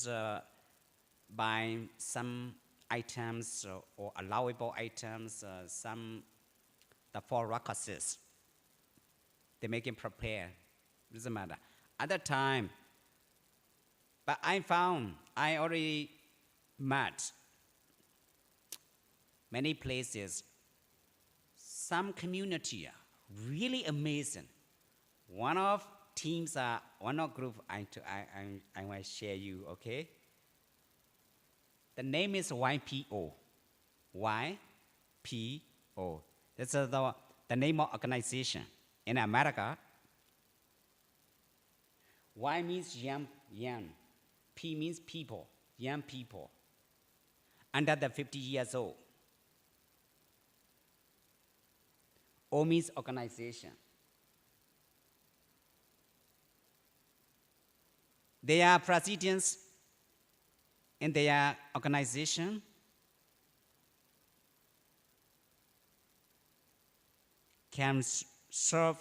buying some items or allowable items, the four rakuses. They make it prepare. Doesn't matter. At that time, but I already met many places. Some community are really amazing. One of group I want to share you, okay? The name is YPO. YPO. That's the name of organization. In America, Y means young. P means people, young people, under the 50 years old. O means organization. They are presidents in their organization. Can serve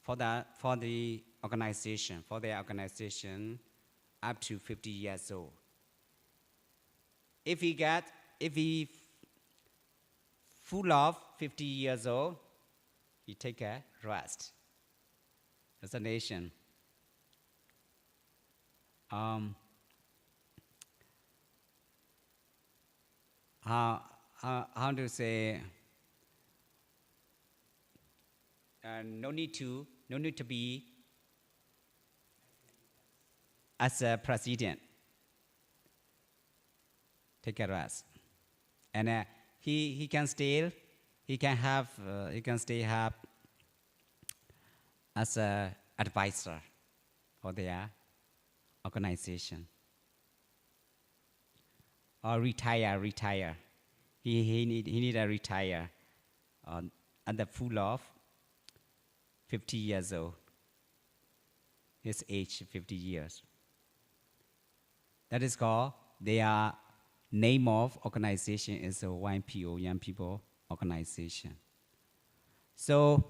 for the organization, for their organization up to 50 years old. If he full of 50 years old, he take a rest. As a nation. How to say? No need to be as a president. Take a rest, and he can stay as a advisor for their organization. Or retire. he need to retire at the full of 50 years old. His age 50 years. That is called, their name of organization is a YPO, Young People Organization. So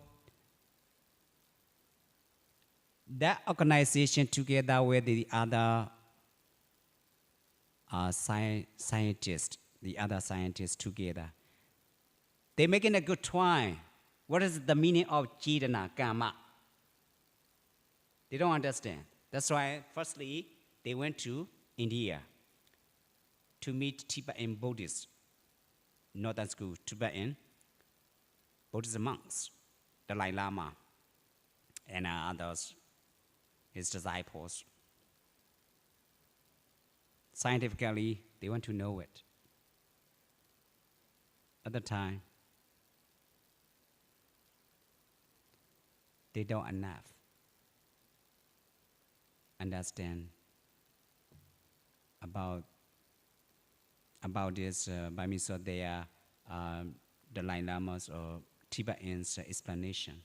that organization together with the other scientists, the other scientists together, they're making a good try. What is the meaning of Jidana, Karma? They don't understand. That's why, firstly, they went to India to meet Tibetan Buddhists, Northern School, Tibetan Buddhist monks, Dalai Lama, and others, his disciples. Scientifically, they want to know it. At the time, they don't enough understand about this by means of their Dalai Lama's or Tibetan's explanation.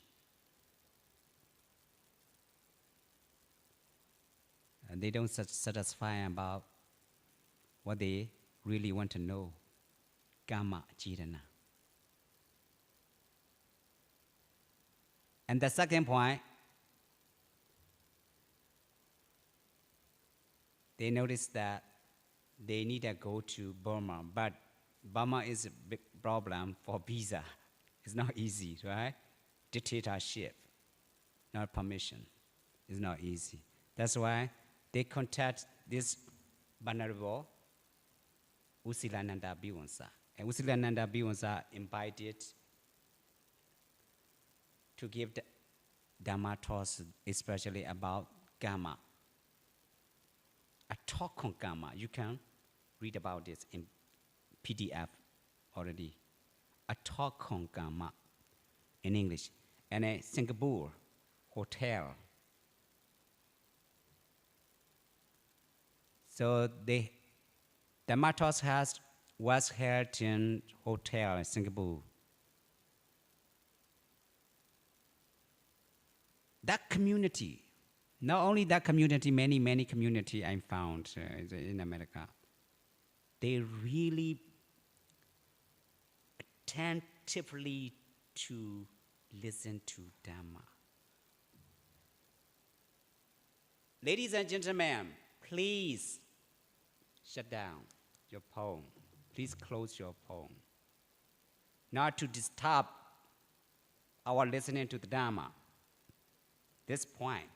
And they don't satisfy about what they really want to know, Karma Jidana. And the second point, they noticed that they need to go to Burma, but Burma is a big problem for visa. It's not easy, right? Dictatorship, not permission. It's not easy. That's why they contact this Venerable Usilananda Bhikkhu. And Usilananda Bhikkhu invited to give the Dhamma talks, especially about Karma. A talk on Karma. You can read about this in PDF already. A talk on Karma in English. And a Singapore hotel. So the Dhamma talks was held in hotel in Singapore. That community, not only that community, many community I found in America, they really attentively to listen to Dhamma. Ladies and gentlemen, please shut down your phone. Please close your phone. Not to disturb our listening to the Dhamma. This point.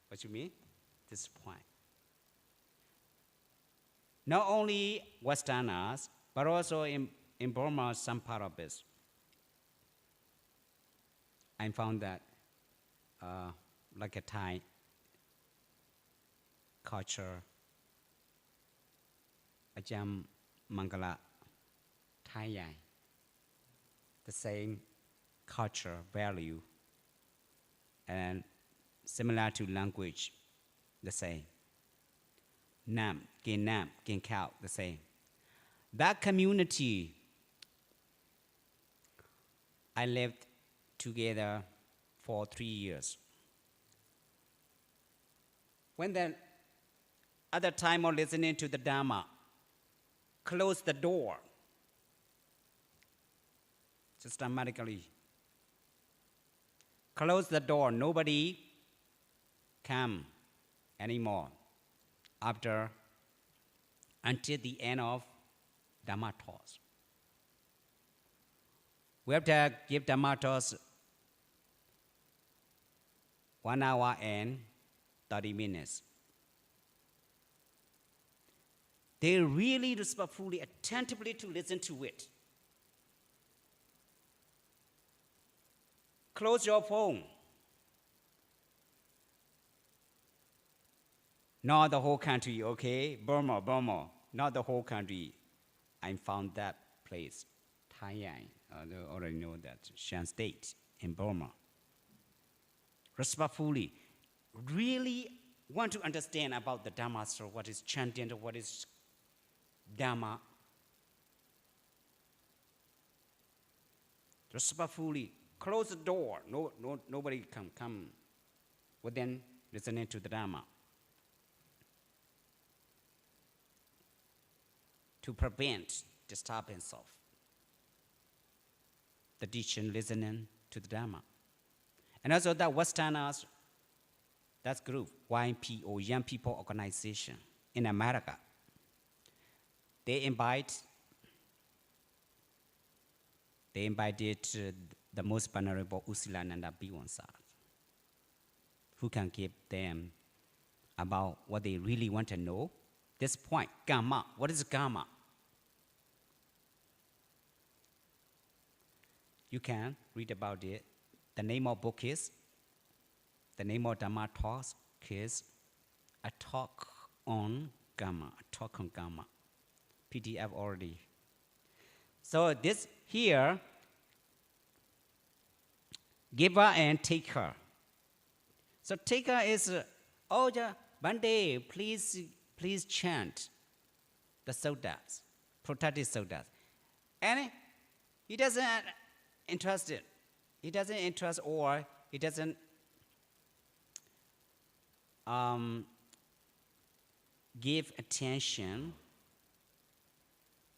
What you mean? This point. Not only Westerners, but also in Burma, some part of this. I found that like a Thai culture, Ajam Mangala, Thai Yai, the same culture, value, and similar to language, the same. Nam, Kin Khao, the same. That community, I lived together for 3 years. When the other time of listening to the Dhamma, close the door systematically. Close the door, nobody come anymore until the end of Dhamma talks. We have to give Dhamma talks 1 hour and 30 minutes. They really respectfully, attentively to listen to it. Close your phone. Not the whole country, okay? Burma, not the whole country. I found that place, Thailand. You already know that, Shan State in Burma. Respectfully, really want to understand about the Dhamma, so what is chanting, what is Dhamma. respectfully close the door. Nobody can come within listening to the Dharma. To prevent disturbance of the teaching, listening to the Dharma. And also that Westerners, that group, YPO, Young People Organization in America, they invited the most venerable Usilananda Bhikkhu, who can give them about what they really want to know. This point, karma. What is karma? You can read about it. The name of book is, the name of Dhamma talk is A Talk on Karma. A Talk on Karma. PDF already. So this here, giver and taker. So taker is, Bande, please chant the suttas, protected suttas. And he doesn't interested. He doesn't interest or he doesn't give attention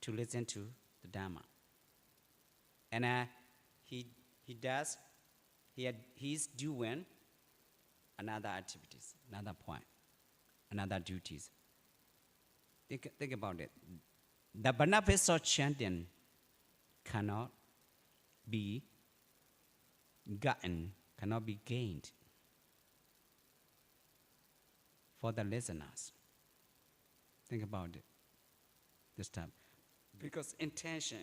to listen to the Dhamma. And he's doing another activities, another point, another duties. Think about it. The benefits of chanting cannot be gotten, cannot be gained for the listeners. Think about it this time. Because intention,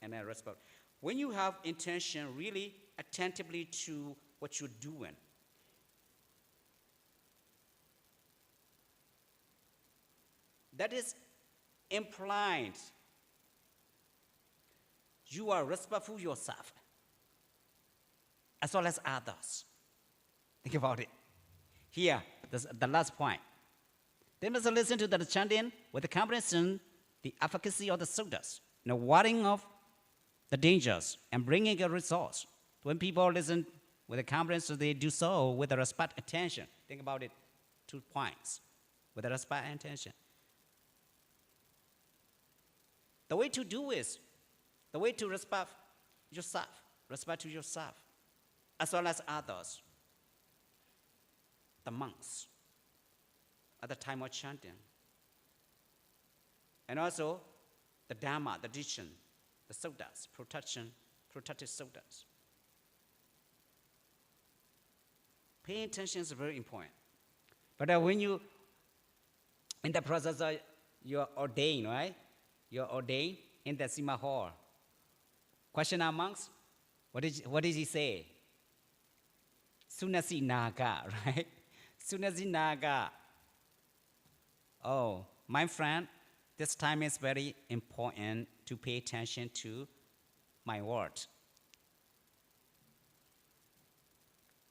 and I respect. When you have intention really attentively to what you're doing, that is implied you are respectful yourself as well as others. Think about it. Here, the last point. They must listen to the chanting with the comprehension, the efficacy of the suttas, the warning of the dangers, and bringing a resource. When people listen with the comprehension, they do so with the respect and attention. Think about it. 2 points. With the respect and attention. The way to do is, the way to respect to yourself, as well as others, the monks, at the time of chanting. And also, the Dhamma, the teaching, the suttas, protected suttas. Paying attention is very important. But when you, in the process of, you're ordained, right? You're ordained in the Sima Hall. Question our monks, what did he say? Sunasi Naga, right? Sunasi Naga. Oh, my friend, this time is very important to pay attention to my words.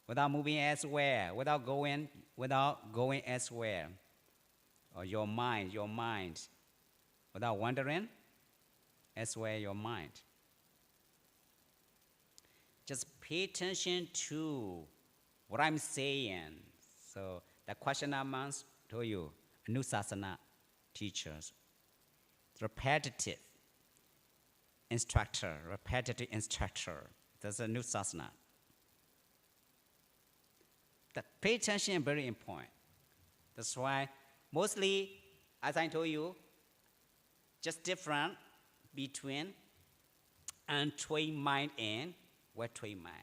Without moving elsewhere, without going elsewhere. Or your mind, without wandering elsewhere your mind. Just pay attention to what I'm saying. So the question I must told you, Anusasana teachers, repetitive instructor. That's a Anusasana. That pay attention is very important. That's why mostly, as I told you, just different between untwined mind and wet-twined mind.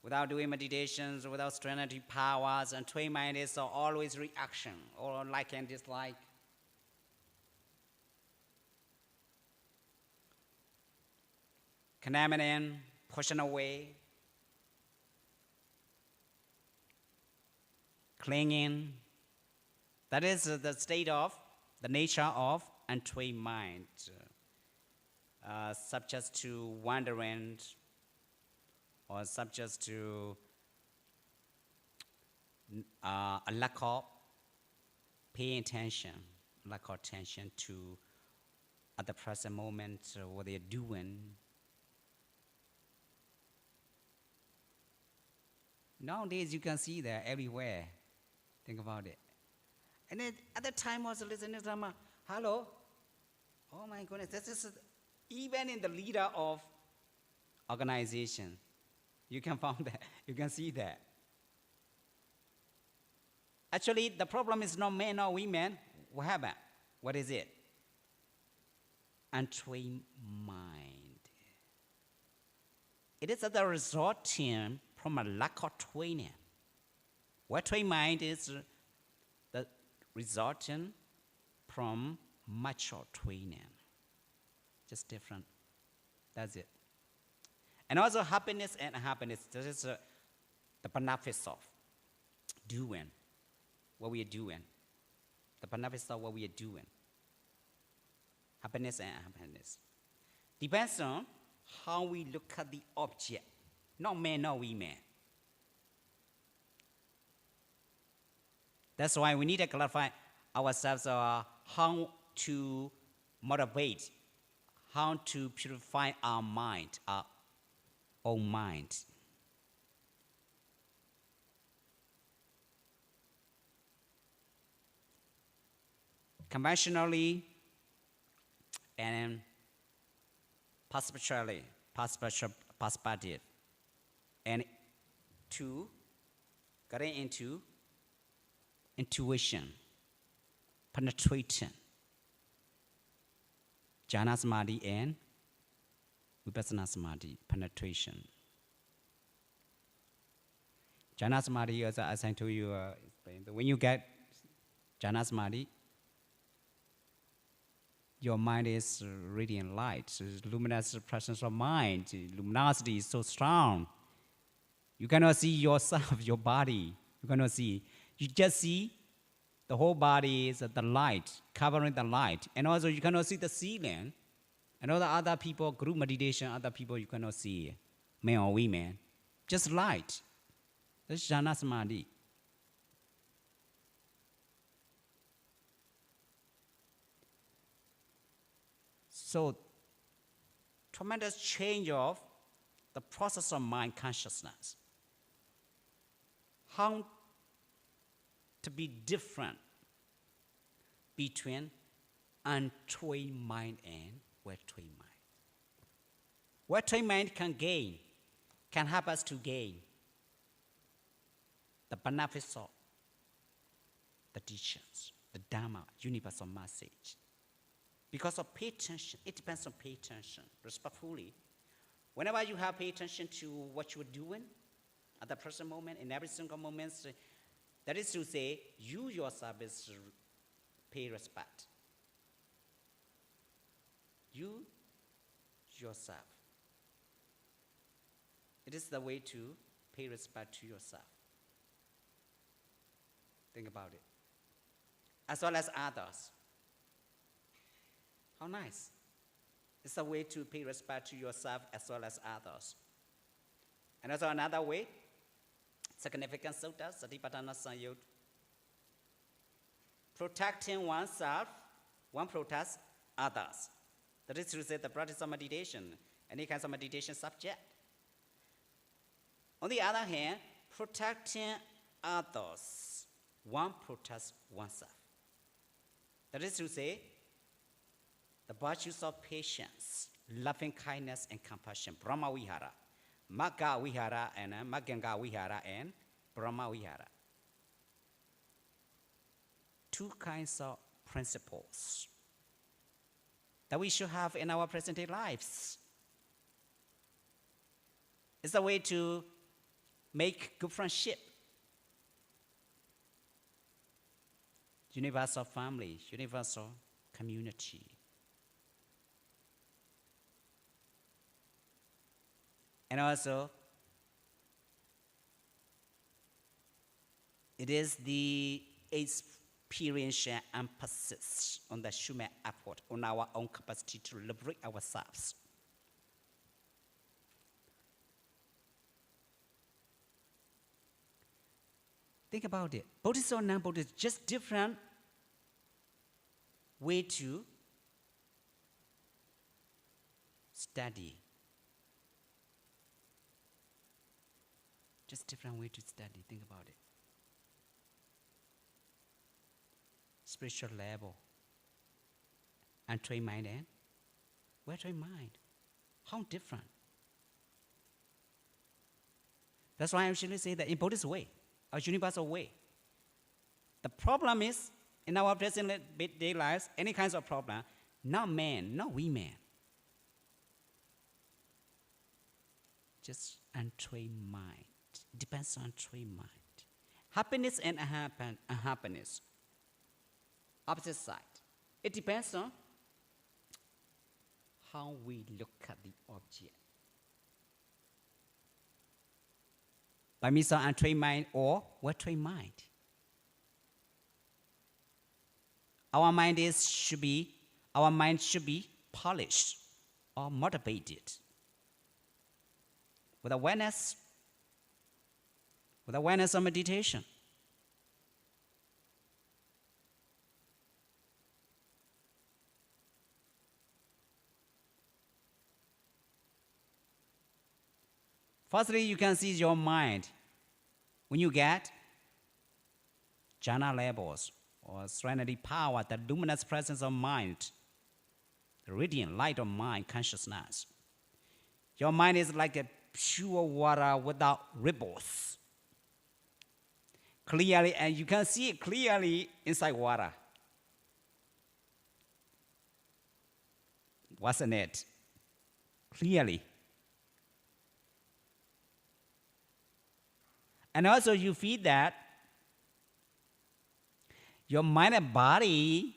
Without doing meditations, without serenity powers, untwined mind is always reaction, or like and dislike. Condemning in, pushing away, clinging. That is the state of, the nature of untwined mind, subject to wandering, or subject to a lack of paying attention, to at the present moment, what they're doing. Nowadays, you can see that everywhere. Think about it. And then at the time, I was listening to them. Hello? Oh my goodness, this is even in the leader of organization. You can find that. You can see that. Actually, the problem is not men or women. What happened? What is it? Untrained mind. It is the resulting from a lack of training. What trained mind is the resulting from mature training. Just different. That's it. And also happiness and unhappiness. This is the benefits of doing what we are doing. The benefits of what we are doing. Happiness and unhappiness. Depends on how we look at the object. Not men, not women. That's why we need to clarify ourselves how to motivate, how to purify our mind, our own mind. Conventionally and perspectively, perspective, and to getting into intuition, penetration, jhana samadhi and vipassana samadhi, penetration. Jhana samadhi, as I told you, when you get jhana samadhi, your mind is radiant light, luminous presence of mind. Luminosity is so strong. You cannot see yourself, your body. You cannot see. You just see the whole body is the light, covering the light. And also you cannot see the ceiling. And all the other people, group meditation, other people you cannot see, men or women. Just light. That's jhana samadhi. So, tremendous change of the process of mind consciousness. How to be different between untrained mind and well-trained mind. Well-trained mind can help us to gain the benefits of the teachings, the Dharma, universal message. Because of pay attention, it depends on pay attention, respectfully. Whenever you have pay attention to what you are doing at the present moment, in every single moment, that is to say, you yourself is pay respect. You yourself. It is the way to pay respect to yourself. Think about it. As well as others. How nice. It's a way to pay respect to yourself as well as others. And also another way, significant sutta, Satipatthana Sanyutta. Protecting oneself, one protects others. That is to say, the practice of meditation, any kind of meditation subject. On the other hand, protecting others, one protects oneself. That is to say, the virtues of patience, loving kindness, and compassion, Brahma Vihara, Magga Vihara, and Magganga Vihara, and Brahma Vihara. Two kinds of principles that we should have in our present-day lives. It's a way to make good friendship, universal family, universal community. And also, it is the experiential emphasis on the human effort, on our own capacity to liberate ourselves. Think about it. Buddhist or non-Buddhist, just different way to study. Just different way to study. Think about it. Spiritual level. Untrained mind and well-trained mind. How different? That's why I usually say that in Buddhist way, a universal way. The problem is, in our present day lives, any kinds of problem, not man, not women. Just untrained mind. Depends on trained mind. Happiness and unhappiness. Opposite side. It depends on how we look at the object. By means of untrained mind or well-trained mind. Our mind should be polished or motivated. With awareness of meditation. Firstly, you can see your mind. When you get jhana levels or serenity power, the luminous presence of mind, the radiant light of mind consciousness. Your mind is like a pure water without ripples. Clearly, and you can see it clearly inside water. Wasn't it? Clearly. And also you feel that your mind and body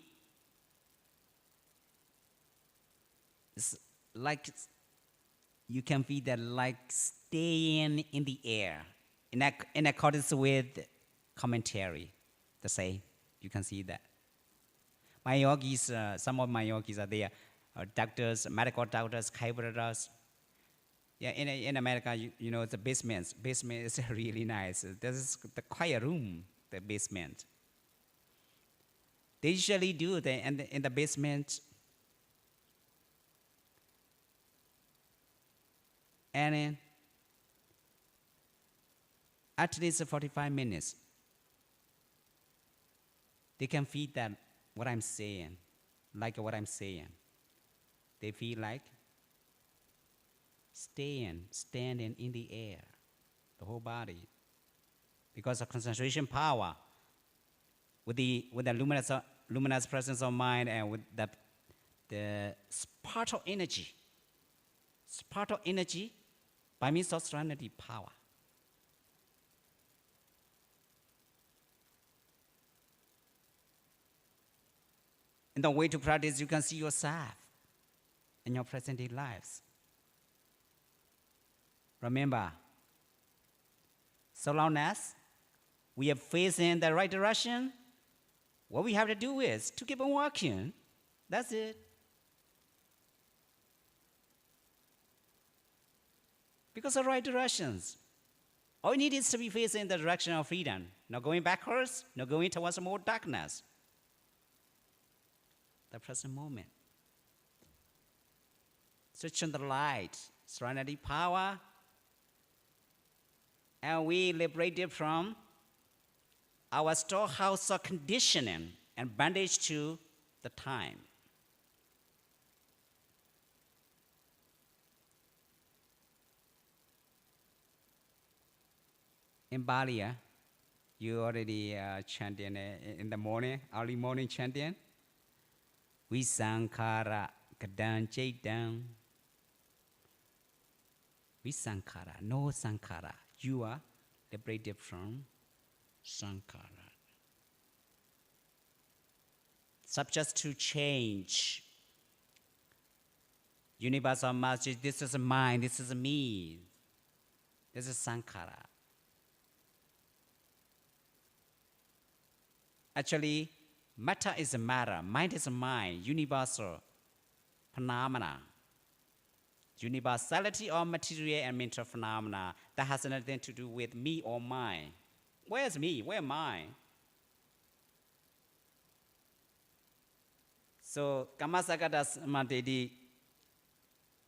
is like, you can feel that like staying in the air in accordance with commentary. The same, you can see that. My yogis, some of my yogis are there, doctors, medical doctors, chiropractors. Yeah, in America, you know, the basement is really nice. This is the quiet room, the basement. They usually do in the basement. And in at least 45 minutes, they can feel that what I'm saying, like what I'm saying. They feel like standing in the air, the whole body, because of concentration power, with the luminous presence of mind and with the spark of energy by means of serenity power. In the way to practice, you can see yourself in your present day lives. Remember, so long as we are facing the right direction, what we have to do is to keep on walking. That's it. Because of right directions. All you need is to be facing the direction of freedom. Not going backwards, not going towards more darkness. The present moment. Switch on the light, serenity power, and we liberated from our storehouse of conditioning and bondage to the time. In Bali, you already chanting in the morning, early morning chanting. Visankhara kadang chaitan. Visankhara, no sankhara. You are liberated from sankhara. Subject to change. Universal master, this is mine, this is me. This is sankhara. Actually, matter is a matter, mind is a mind, universal phenomena. Universality of material and mental phenomena that has nothing to do with me or mine. Where's me? Where am I? So, Kammasakata Samadhi,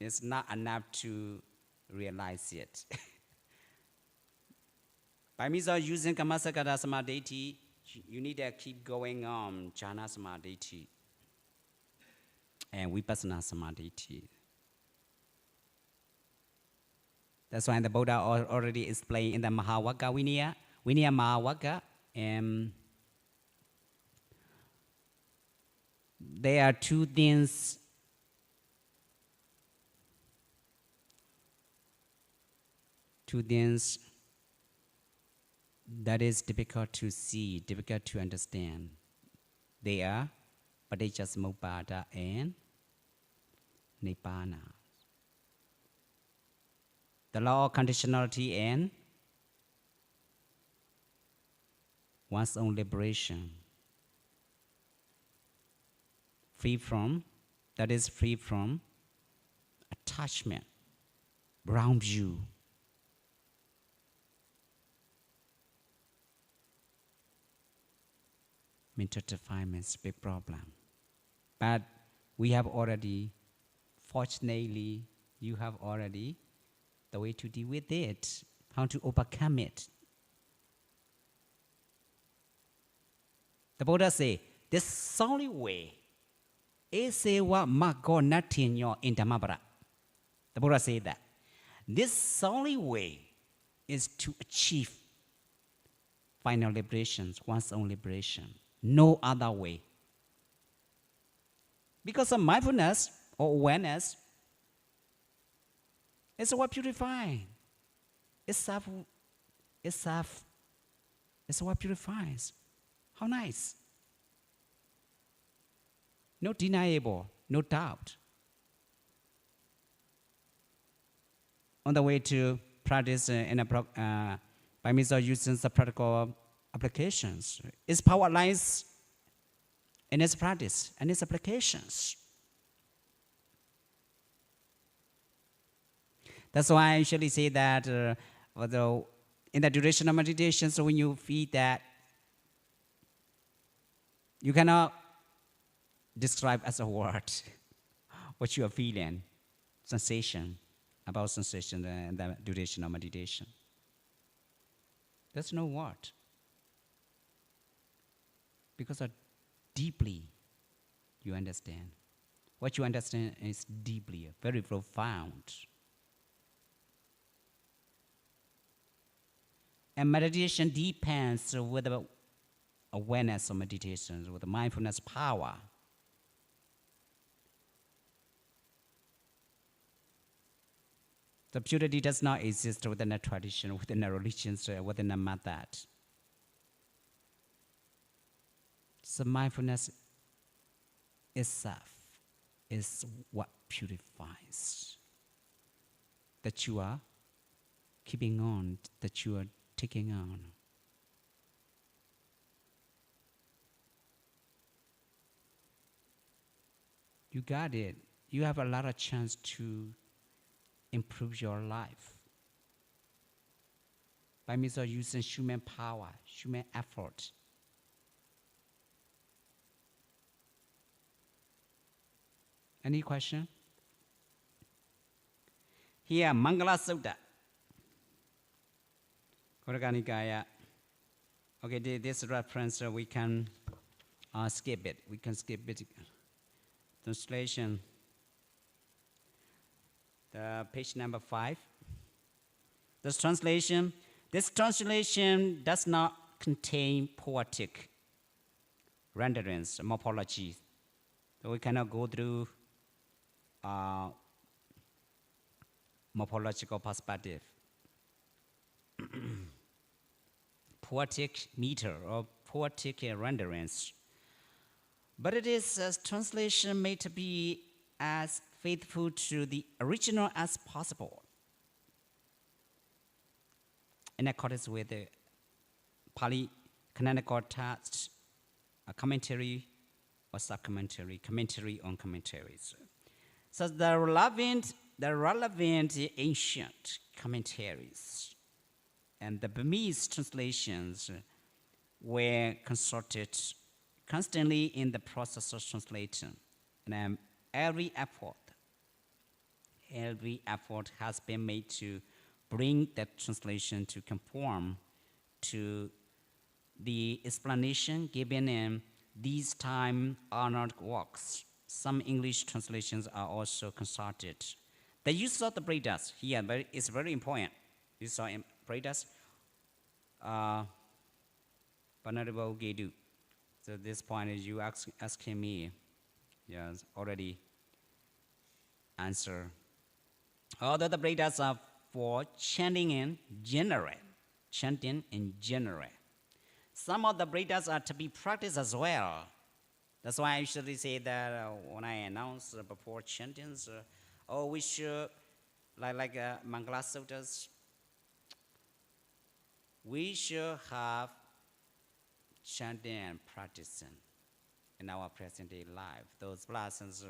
It's not enough to realize it. By means of using Kamasakata Samadhi, you need to keep going on Jhana Samadhi and Vipassana Samadhi. That's why the Buddha already explained in the Mahavagga Vinaya Mahavagga, and there are two things that is difficult to see, difficult to understand. They are Paticcasamuppada and Nibbana. The law of conditionality and one's own liberation. Free from attachment around you. Mental defilement is a big problem. But we have already, fortunately, you have already the way to deal with it, how to overcome it. The Buddha say, this solid way is what Mako Natinyo in Dhammapara. The Buddha say that. This solid way is to achieve final liberation, one's own liberation. No other way. Because of mindfulness or awareness, it's what purifies. It's what purifies. How nice. No deniable, no doubt. On the way to practice by means of using the practical applications. Its power lies in its practice and its applications. That's why I usually say that although in the duration of meditation, so when you feel that you cannot describe as a word what you are feeling, sensation, about sensation and the duration of meditation. There's no word. Because deeply you understand. What you understand is deeply, very profound. And meditation depends with the awareness of meditation, with the mindfulness power. The purity does not exist within a tradition, within a religion, within a method. So mindfulness itself is what purifies. That you are keeping on, that you are taking on. You got it. You have a lot of chance to improve your life by means of using human power, human effort. Any question? Here, Mangala Sutta. Korakanikaya. Okay, this reference we can skip it. We can skip it. Translation. The page number 5. This translation does not contain poetic renderings, morphology. So we cannot go through morphological perspective. Poetic meter or poetic renderings. But it is a translation made to be as faithful to the original as possible, in accordance with the Pali canonical text, a commentary or sub-commentary, commentary on commentaries. So the relevant ancient commentaries and the Burmese translations were consulted constantly in the process of translating, and every effort every effort has been made to bring that translation to conform to the explanation given in these time-honored works. Some English translations are also consulted. The use of the Vedas here is very important. You saw in Vedas, Venerable Gedu. So this point is you asking me, yes, already answer. Although the Vedas are for chanting in general, some of the Vedas are to be practiced as well. That's why I usually say that when I announce before chantings, we should, like Mangala Suttas, we should have chanting and practicing in our present day life. Those blessings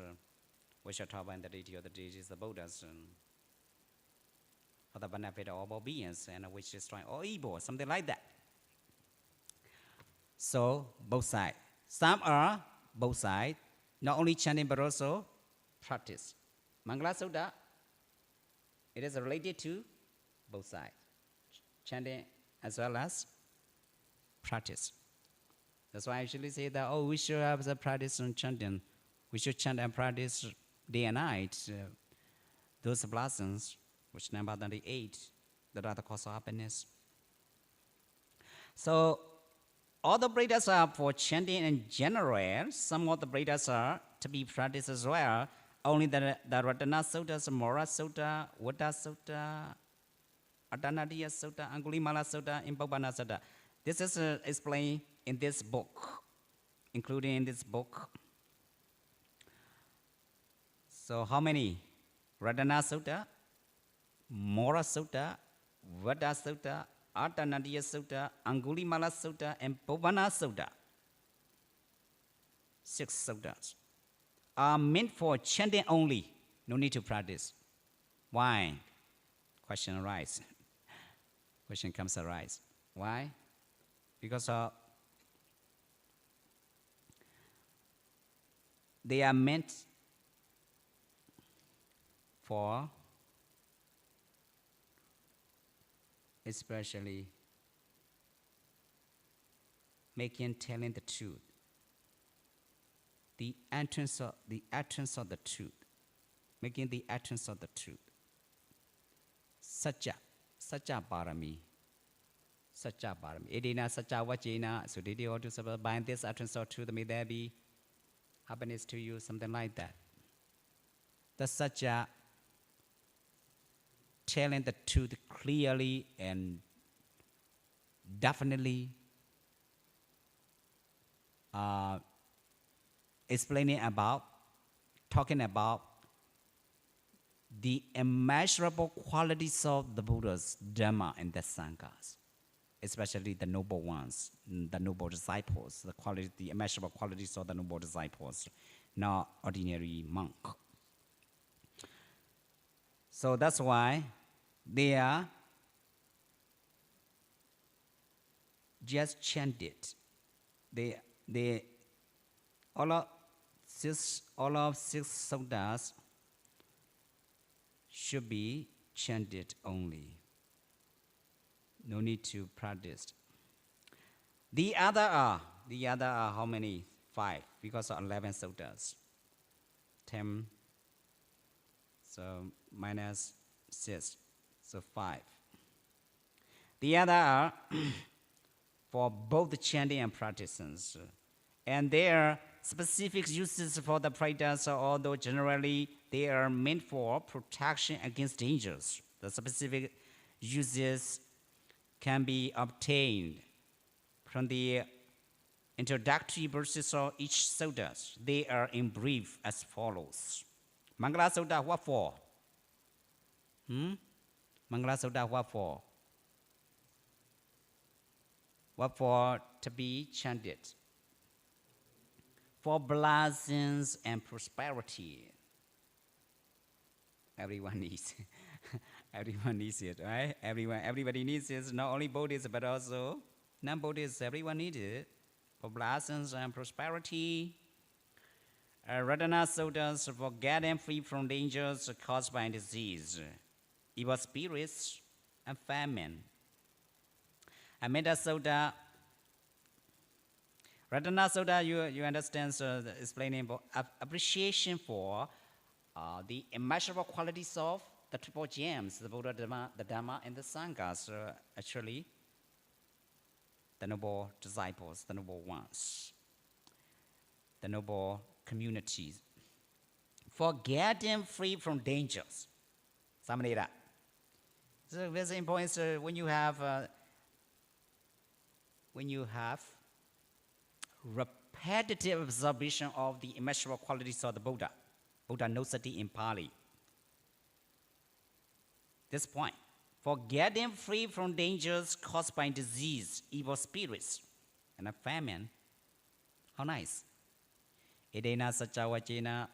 we shall talk about in the deity of the deities, the Buddhas, for the benefit of all beings, and which destroy all evil, something like that. So, both sides. Some are both sides, not only chanting but also practice. Mangala Sutta, it is related to both sides, chanting as well as practice. That's why I usually say that, we should have the practice on chanting. We should chant and practice day and night. Those blessings, which number 38, that are the cause of happiness. So, all the Vedas are for chanting in general. Some of the Vedas are to be practiced as well. Only the Ratana Sutta, Mora Sutta, Vada Sutta, Adanadiya Sutta, Angulimala Sutta, and Bhavana Sutta. This is explained in this book, including in this book. So how many? Radhana Sutta, Mora Sutta, Vada Sutta, Adanadiya Sutta, Angulimala Sutta, and Bhavana Sutta. 6 suttas are meant for chanting only. No need to practice. Why? Question arises. Question comes arise. Why? Because they are meant for especially telling the truth, the entrance of the truth, making the entrance of the truth. Satya Parami. Edina Satya Vachina, so did you ought to bind this entrance of truth, may there be happiness to you, something like that. The Satya, telling the truth clearly and definitely, talking about the immeasurable qualities of the Buddha's Dhamma and the Sanghas, especially the noble ones, the noble disciples, the immeasurable qualities of the noble disciples, not ordinary monk. So that's why they are just chanted. All of six suttas should be chanted only. No need to practice. The other are how many? 5, because of 11 suttas. 10. So minus 6, so 5. The other are for both the chanting and practices. And their specific uses for the practice, although generally they are meant for protection against dangers. The specific uses can be obtained from the introductory verses of each sutta. They are in brief as follows. Mangala Sutta, what for? Mangala Sutta, what for? What for? To be chanted. For blessings and prosperity. Everyone needs everyone needs it, right? Everybody needs it, not only Buddhists, but also non-Buddhists, everyone needs it. For blessings and prosperity. Radhana Sutta for getting free from dangers caused by disease, evil spirits, and famine. Amida Sutta, Radhana Sutta, you understand, explaining about appreciation for the immeasurable qualities of the triple gems, the Buddha, the Dhamma, and the Sangha. So actually, the noble disciples, the noble ones, the noble communities, for getting free from dangers. Somebody that. So very important. So when you have repetitive observation of the immeasurable qualities of the Buddha, Buddha no sati in Pali. This point, for getting free from dangers caused by disease, evil spirits, and a famine. How nice. Idena Sachawachina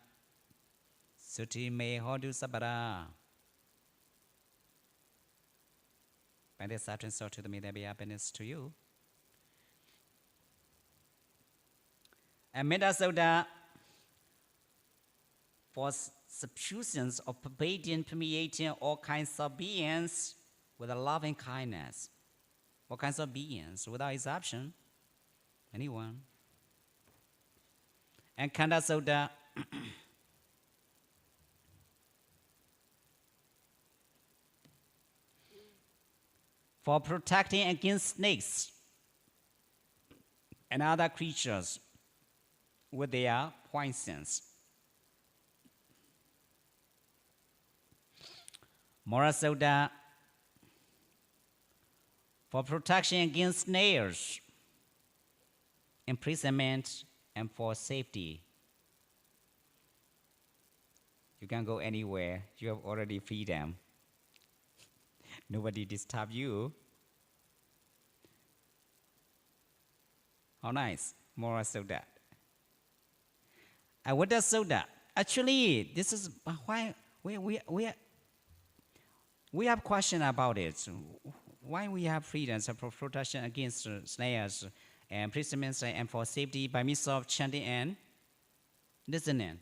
Suti me hodu sabara. By this certain sort to the may there be happiness to you. And Metta Sutta for subsistence of permeating all kinds of beings with a loving kindness. What kinds of beings? Without exception, anyone. And Kanda Sutta for protecting against snakes and other creatures with their poisons. Mora Sutta for protection against snares, imprisonment, and for safety. You can go anywhere. You have already freedom. Nobody disturb you. How nice. Mora Sutta. And what does Sutta? Actually, this is why we have question about it. Why we have freedom for protection against snares and imprisonments and for safety by means of chanting and listening.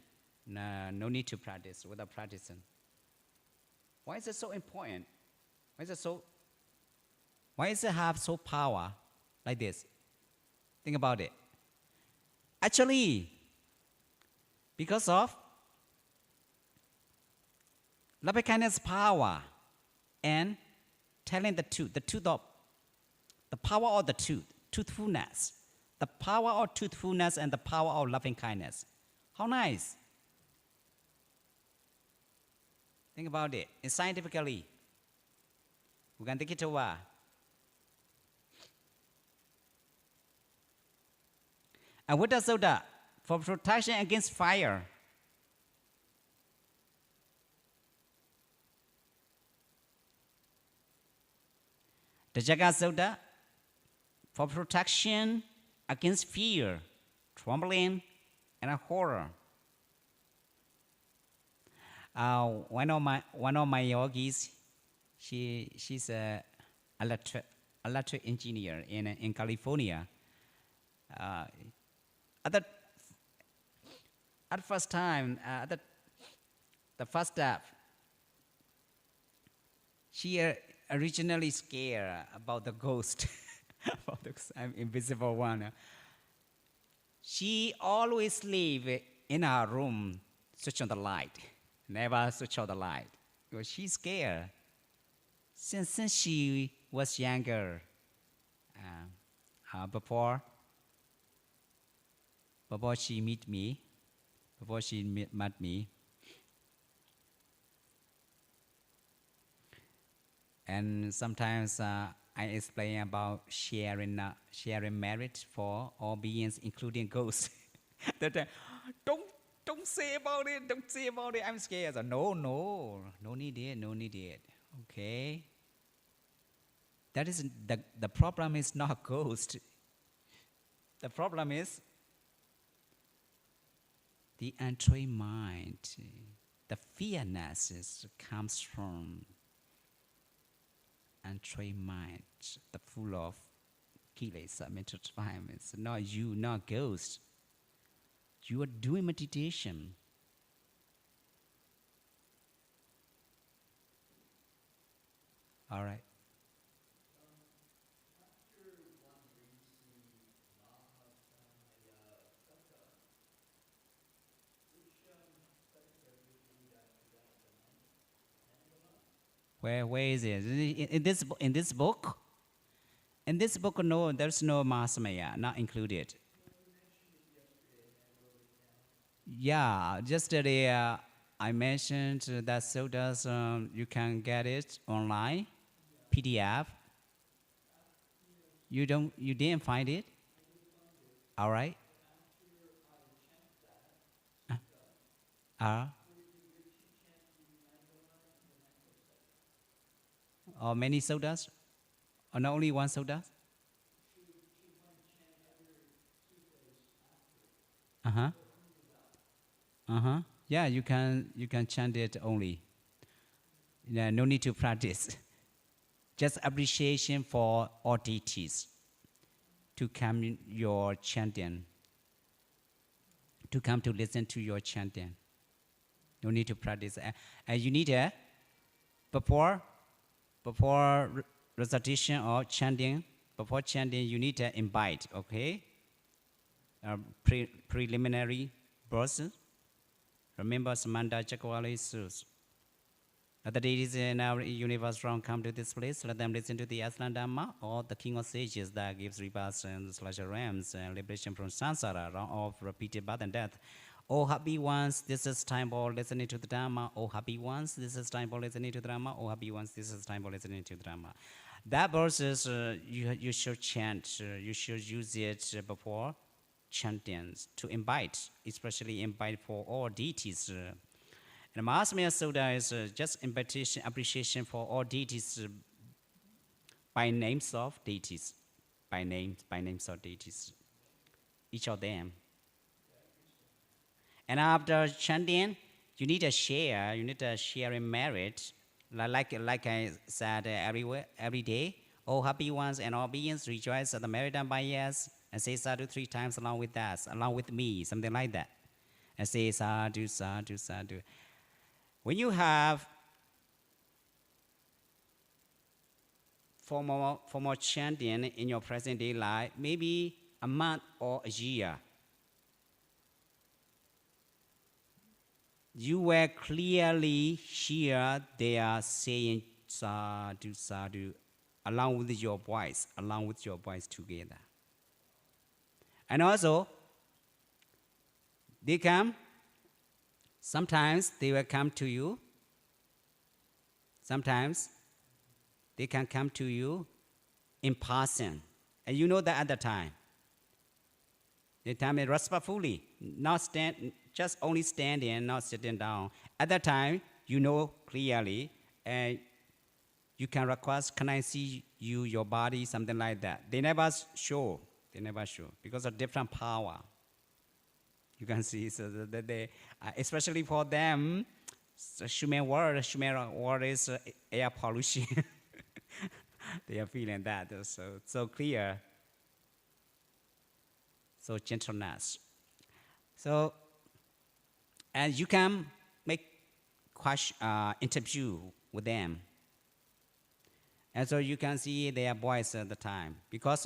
No need to practice without practicing. Why is it so important? Why does it have so power like this? Think about it. Actually, because of loving kindness power and telling the truth of the power of the truthfulness, the power of truthfulness and the power of loving kindness. How nice. Think about it. And scientifically, we can take it over. And what does Sutta? For protection against fire. The Jaga Sutta for protection against fear, trembling, and horror. One of my yogis, she's a electric engineer in California. At first time, the first step, she originally scared about the ghost, about the invisible one. She always live in her room, switch on the light, never switch on the light, because she's scared. Since she was younger, before she met me, and sometimes I explain about sharing merit for all beings, including ghosts. That don't say about it. Don't say about it. I'm scared. So, no need it. Okay. That is the problem is not ghost. The problem is the untrained mind. The fearness comes from untrained mind, the full of kilesa, mental defilements. Not you, not ghost. You are doing meditation. All right. Where is it? In this book? In this book, no, there's no Mahamaya, not included. Yeah, yesterday I mentioned that suttas you can get it online, PDF. You didn't find it? All right. Uh, or many suttas? Or not only one sutta? Uh-huh. Uh-huh. Yeah, you can chant it only. Yeah, no need to practice. Just appreciation for all deities to come in your chanting, to come to listen to your chanting. No need to practice. And you need before recitation or chanting, before chanting, you need to invite, okay? Preliminary verses. Remember Samanta Chakwali Sus. Let the deities in our universe round come to this place. Let them listen to the Aslan Dhamma or the King of Sages that gives rebirths and slash realms and liberation from samsara, round of repeated birth and death. Oh happy ones, this is time for listening to the Dhamma. Oh happy ones, this is time for listening to the Dhamma. Oh happy ones, this is time for listening to the Dhamma. That verse is you should chant. You should use it before chanting to invite, especially invite for all deities. And Mahamaya Sutta is just invitation, appreciation for all deities by names of deities, by names of deities, each of them. And after chanting, you need to share. You need to share in merit, like I said every day. All happy ones and all beings rejoice at the merit done by us, and say sadhu 3 times along with us, along with me, something like that, and say sadhu, sadhu, sadhu. When you have formal chanting in your present day life, maybe a month or a year, you will clearly hear they are saying sadhu, sadhu, along with your voice together. And also, they come, sometimes they will come to you, sometimes they can come to you in person. And you know that at the time. They tell me respectfully, not just only standing, not sitting down. At that time, you know clearly, and you can request, can I see you, your body, something like that. They never show, because of different power. You can see, so that they, especially for them, human world is air pollution. They are feeling that, so clear, so gentleness. So, and you can make interview with them. And so you can see their voice at the time. Because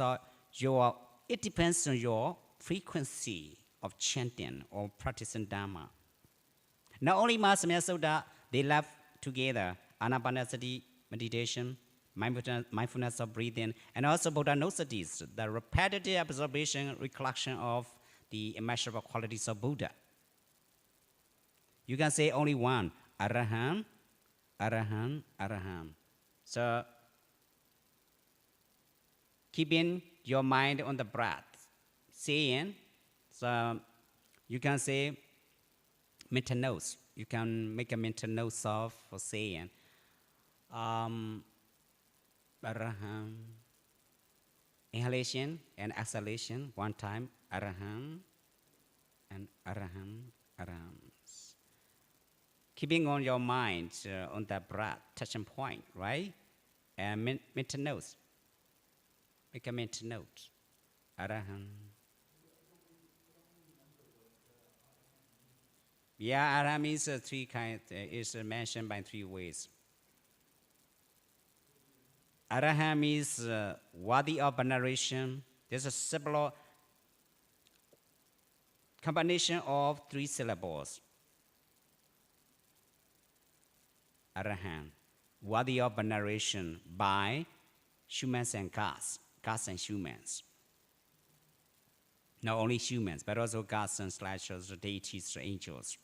it depends on your frequency of chanting or practicing Dhamma. Not only Mahamaya Sutta, they love together anapanasati meditation, mindfulness of breathing, and also Buddha-nusatis, the repetitive observation, recollection of the immeasurable qualities of Buddha. You can say only one, Araham, Araham, Araham. So, keeping your mind on the breath, saying, so you can say mental notes. You can make a mental note of for saying, Araham, inhalation and exhalation, one time, Araham, and Araham, Araham. Keeping on your mind on the breath, touching point, right? And mental notes. Make a mental note. Araham. Yeah, Arahant means three kinds, is mentioned by three ways. Arahant means worthy of veneration. There's a simple combination of three syllables. Arahant, worthy of veneration by humans and gods and humans. Not only humans, but also gods and slashers, deities, angels.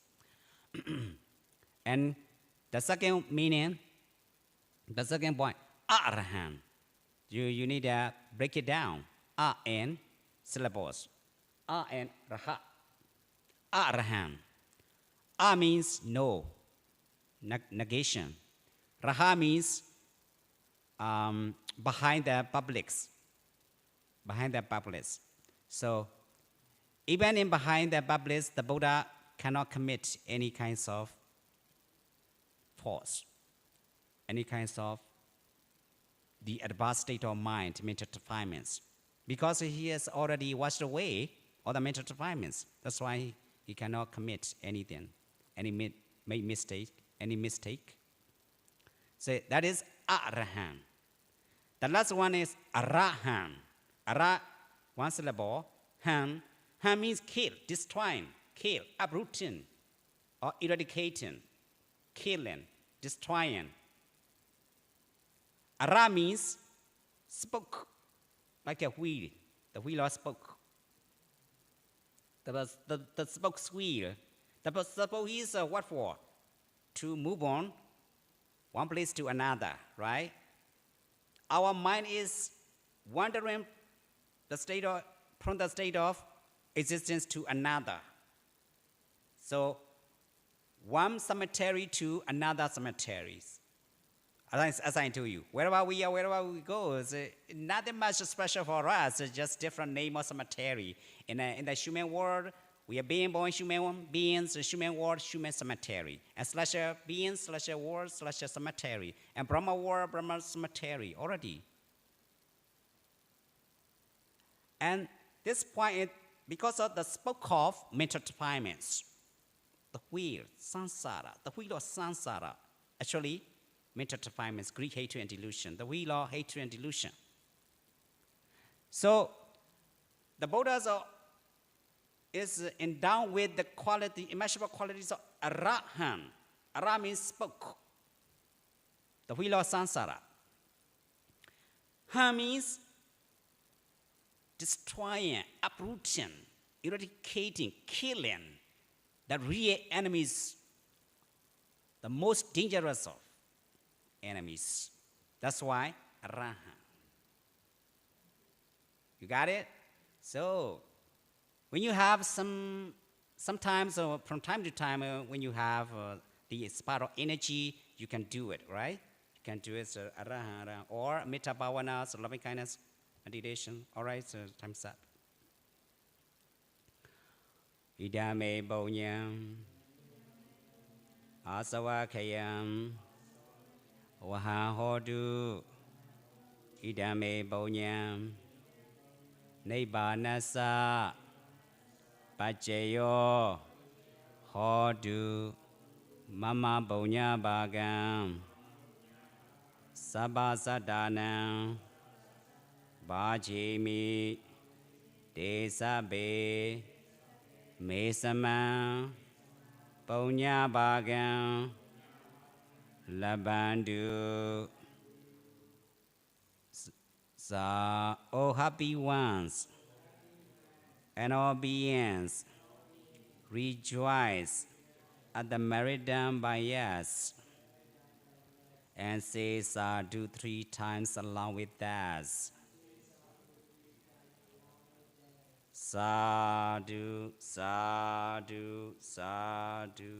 And the second meaning, the second point, Arahant. You need to break it down. A and syllables. A and Raha. Arahant. A means no, negation. Raha means behind the publics. Behind the publics. So even in behind the publics, the Buddha cannot commit any kinds of force, any kinds of the advanced state of mind, mental defilements, because he has already washed away all the mental defilements. That's why he cannot commit anything, make mistake, any mistake. So that is Arahant. The last one is Arahant. Ara, one syllable. Han. Han means kill, destroying, kill, uprooting, or eradicating, killing, destroying. Ara means spoke, like a wheel. The wheel or spoke. The spoke wheel. The spoke is what for? To move on one place to another, right? Our mind is wandering from the state of existence to another. So one cemetery to another cemetery. As I told you, wherever we are, wherever we go, it's nothing much special for us. It's just different name of cemetery. In the human world, we are being born human beings, human world, human cemetery. And slasher beings, slasher world, slasher cemetery. And Brahma world, Brahma cemetery already. And this point is because of the spoke of mental defilements. The wheel, samsara, the wheel of samsara, actually, mental defilements, greed, hatred, and delusion. The wheel of hatred and delusion. So, the Buddha is endowed with the quality, immeasurable qualities of Arahant. Ara means spoke. The wheel of samsara. Ha means destroying, uprooting, eradicating, killing the real enemies, the most dangerous of enemies. That's why Arahant. You got it? So when you have sometimes from time to time when you have the spark of energy, you can do it, right? You can do it, Arahant, or Metta Bhavana, so loving kindness, meditation. All right, so time's up. Idame Bonyam Asawakayam Waha Hodu Idame Bonyam Neibanasa Pacheyo Hodu Mama Bonya Bagam Sabasadana Bajimi Desabe Mesama Bonya Bagam Labandu Sa all happy ones and all beings rejoice at the merit done by us and say sadhu 3 times along with us. Sadhu, sadhu, sadhu.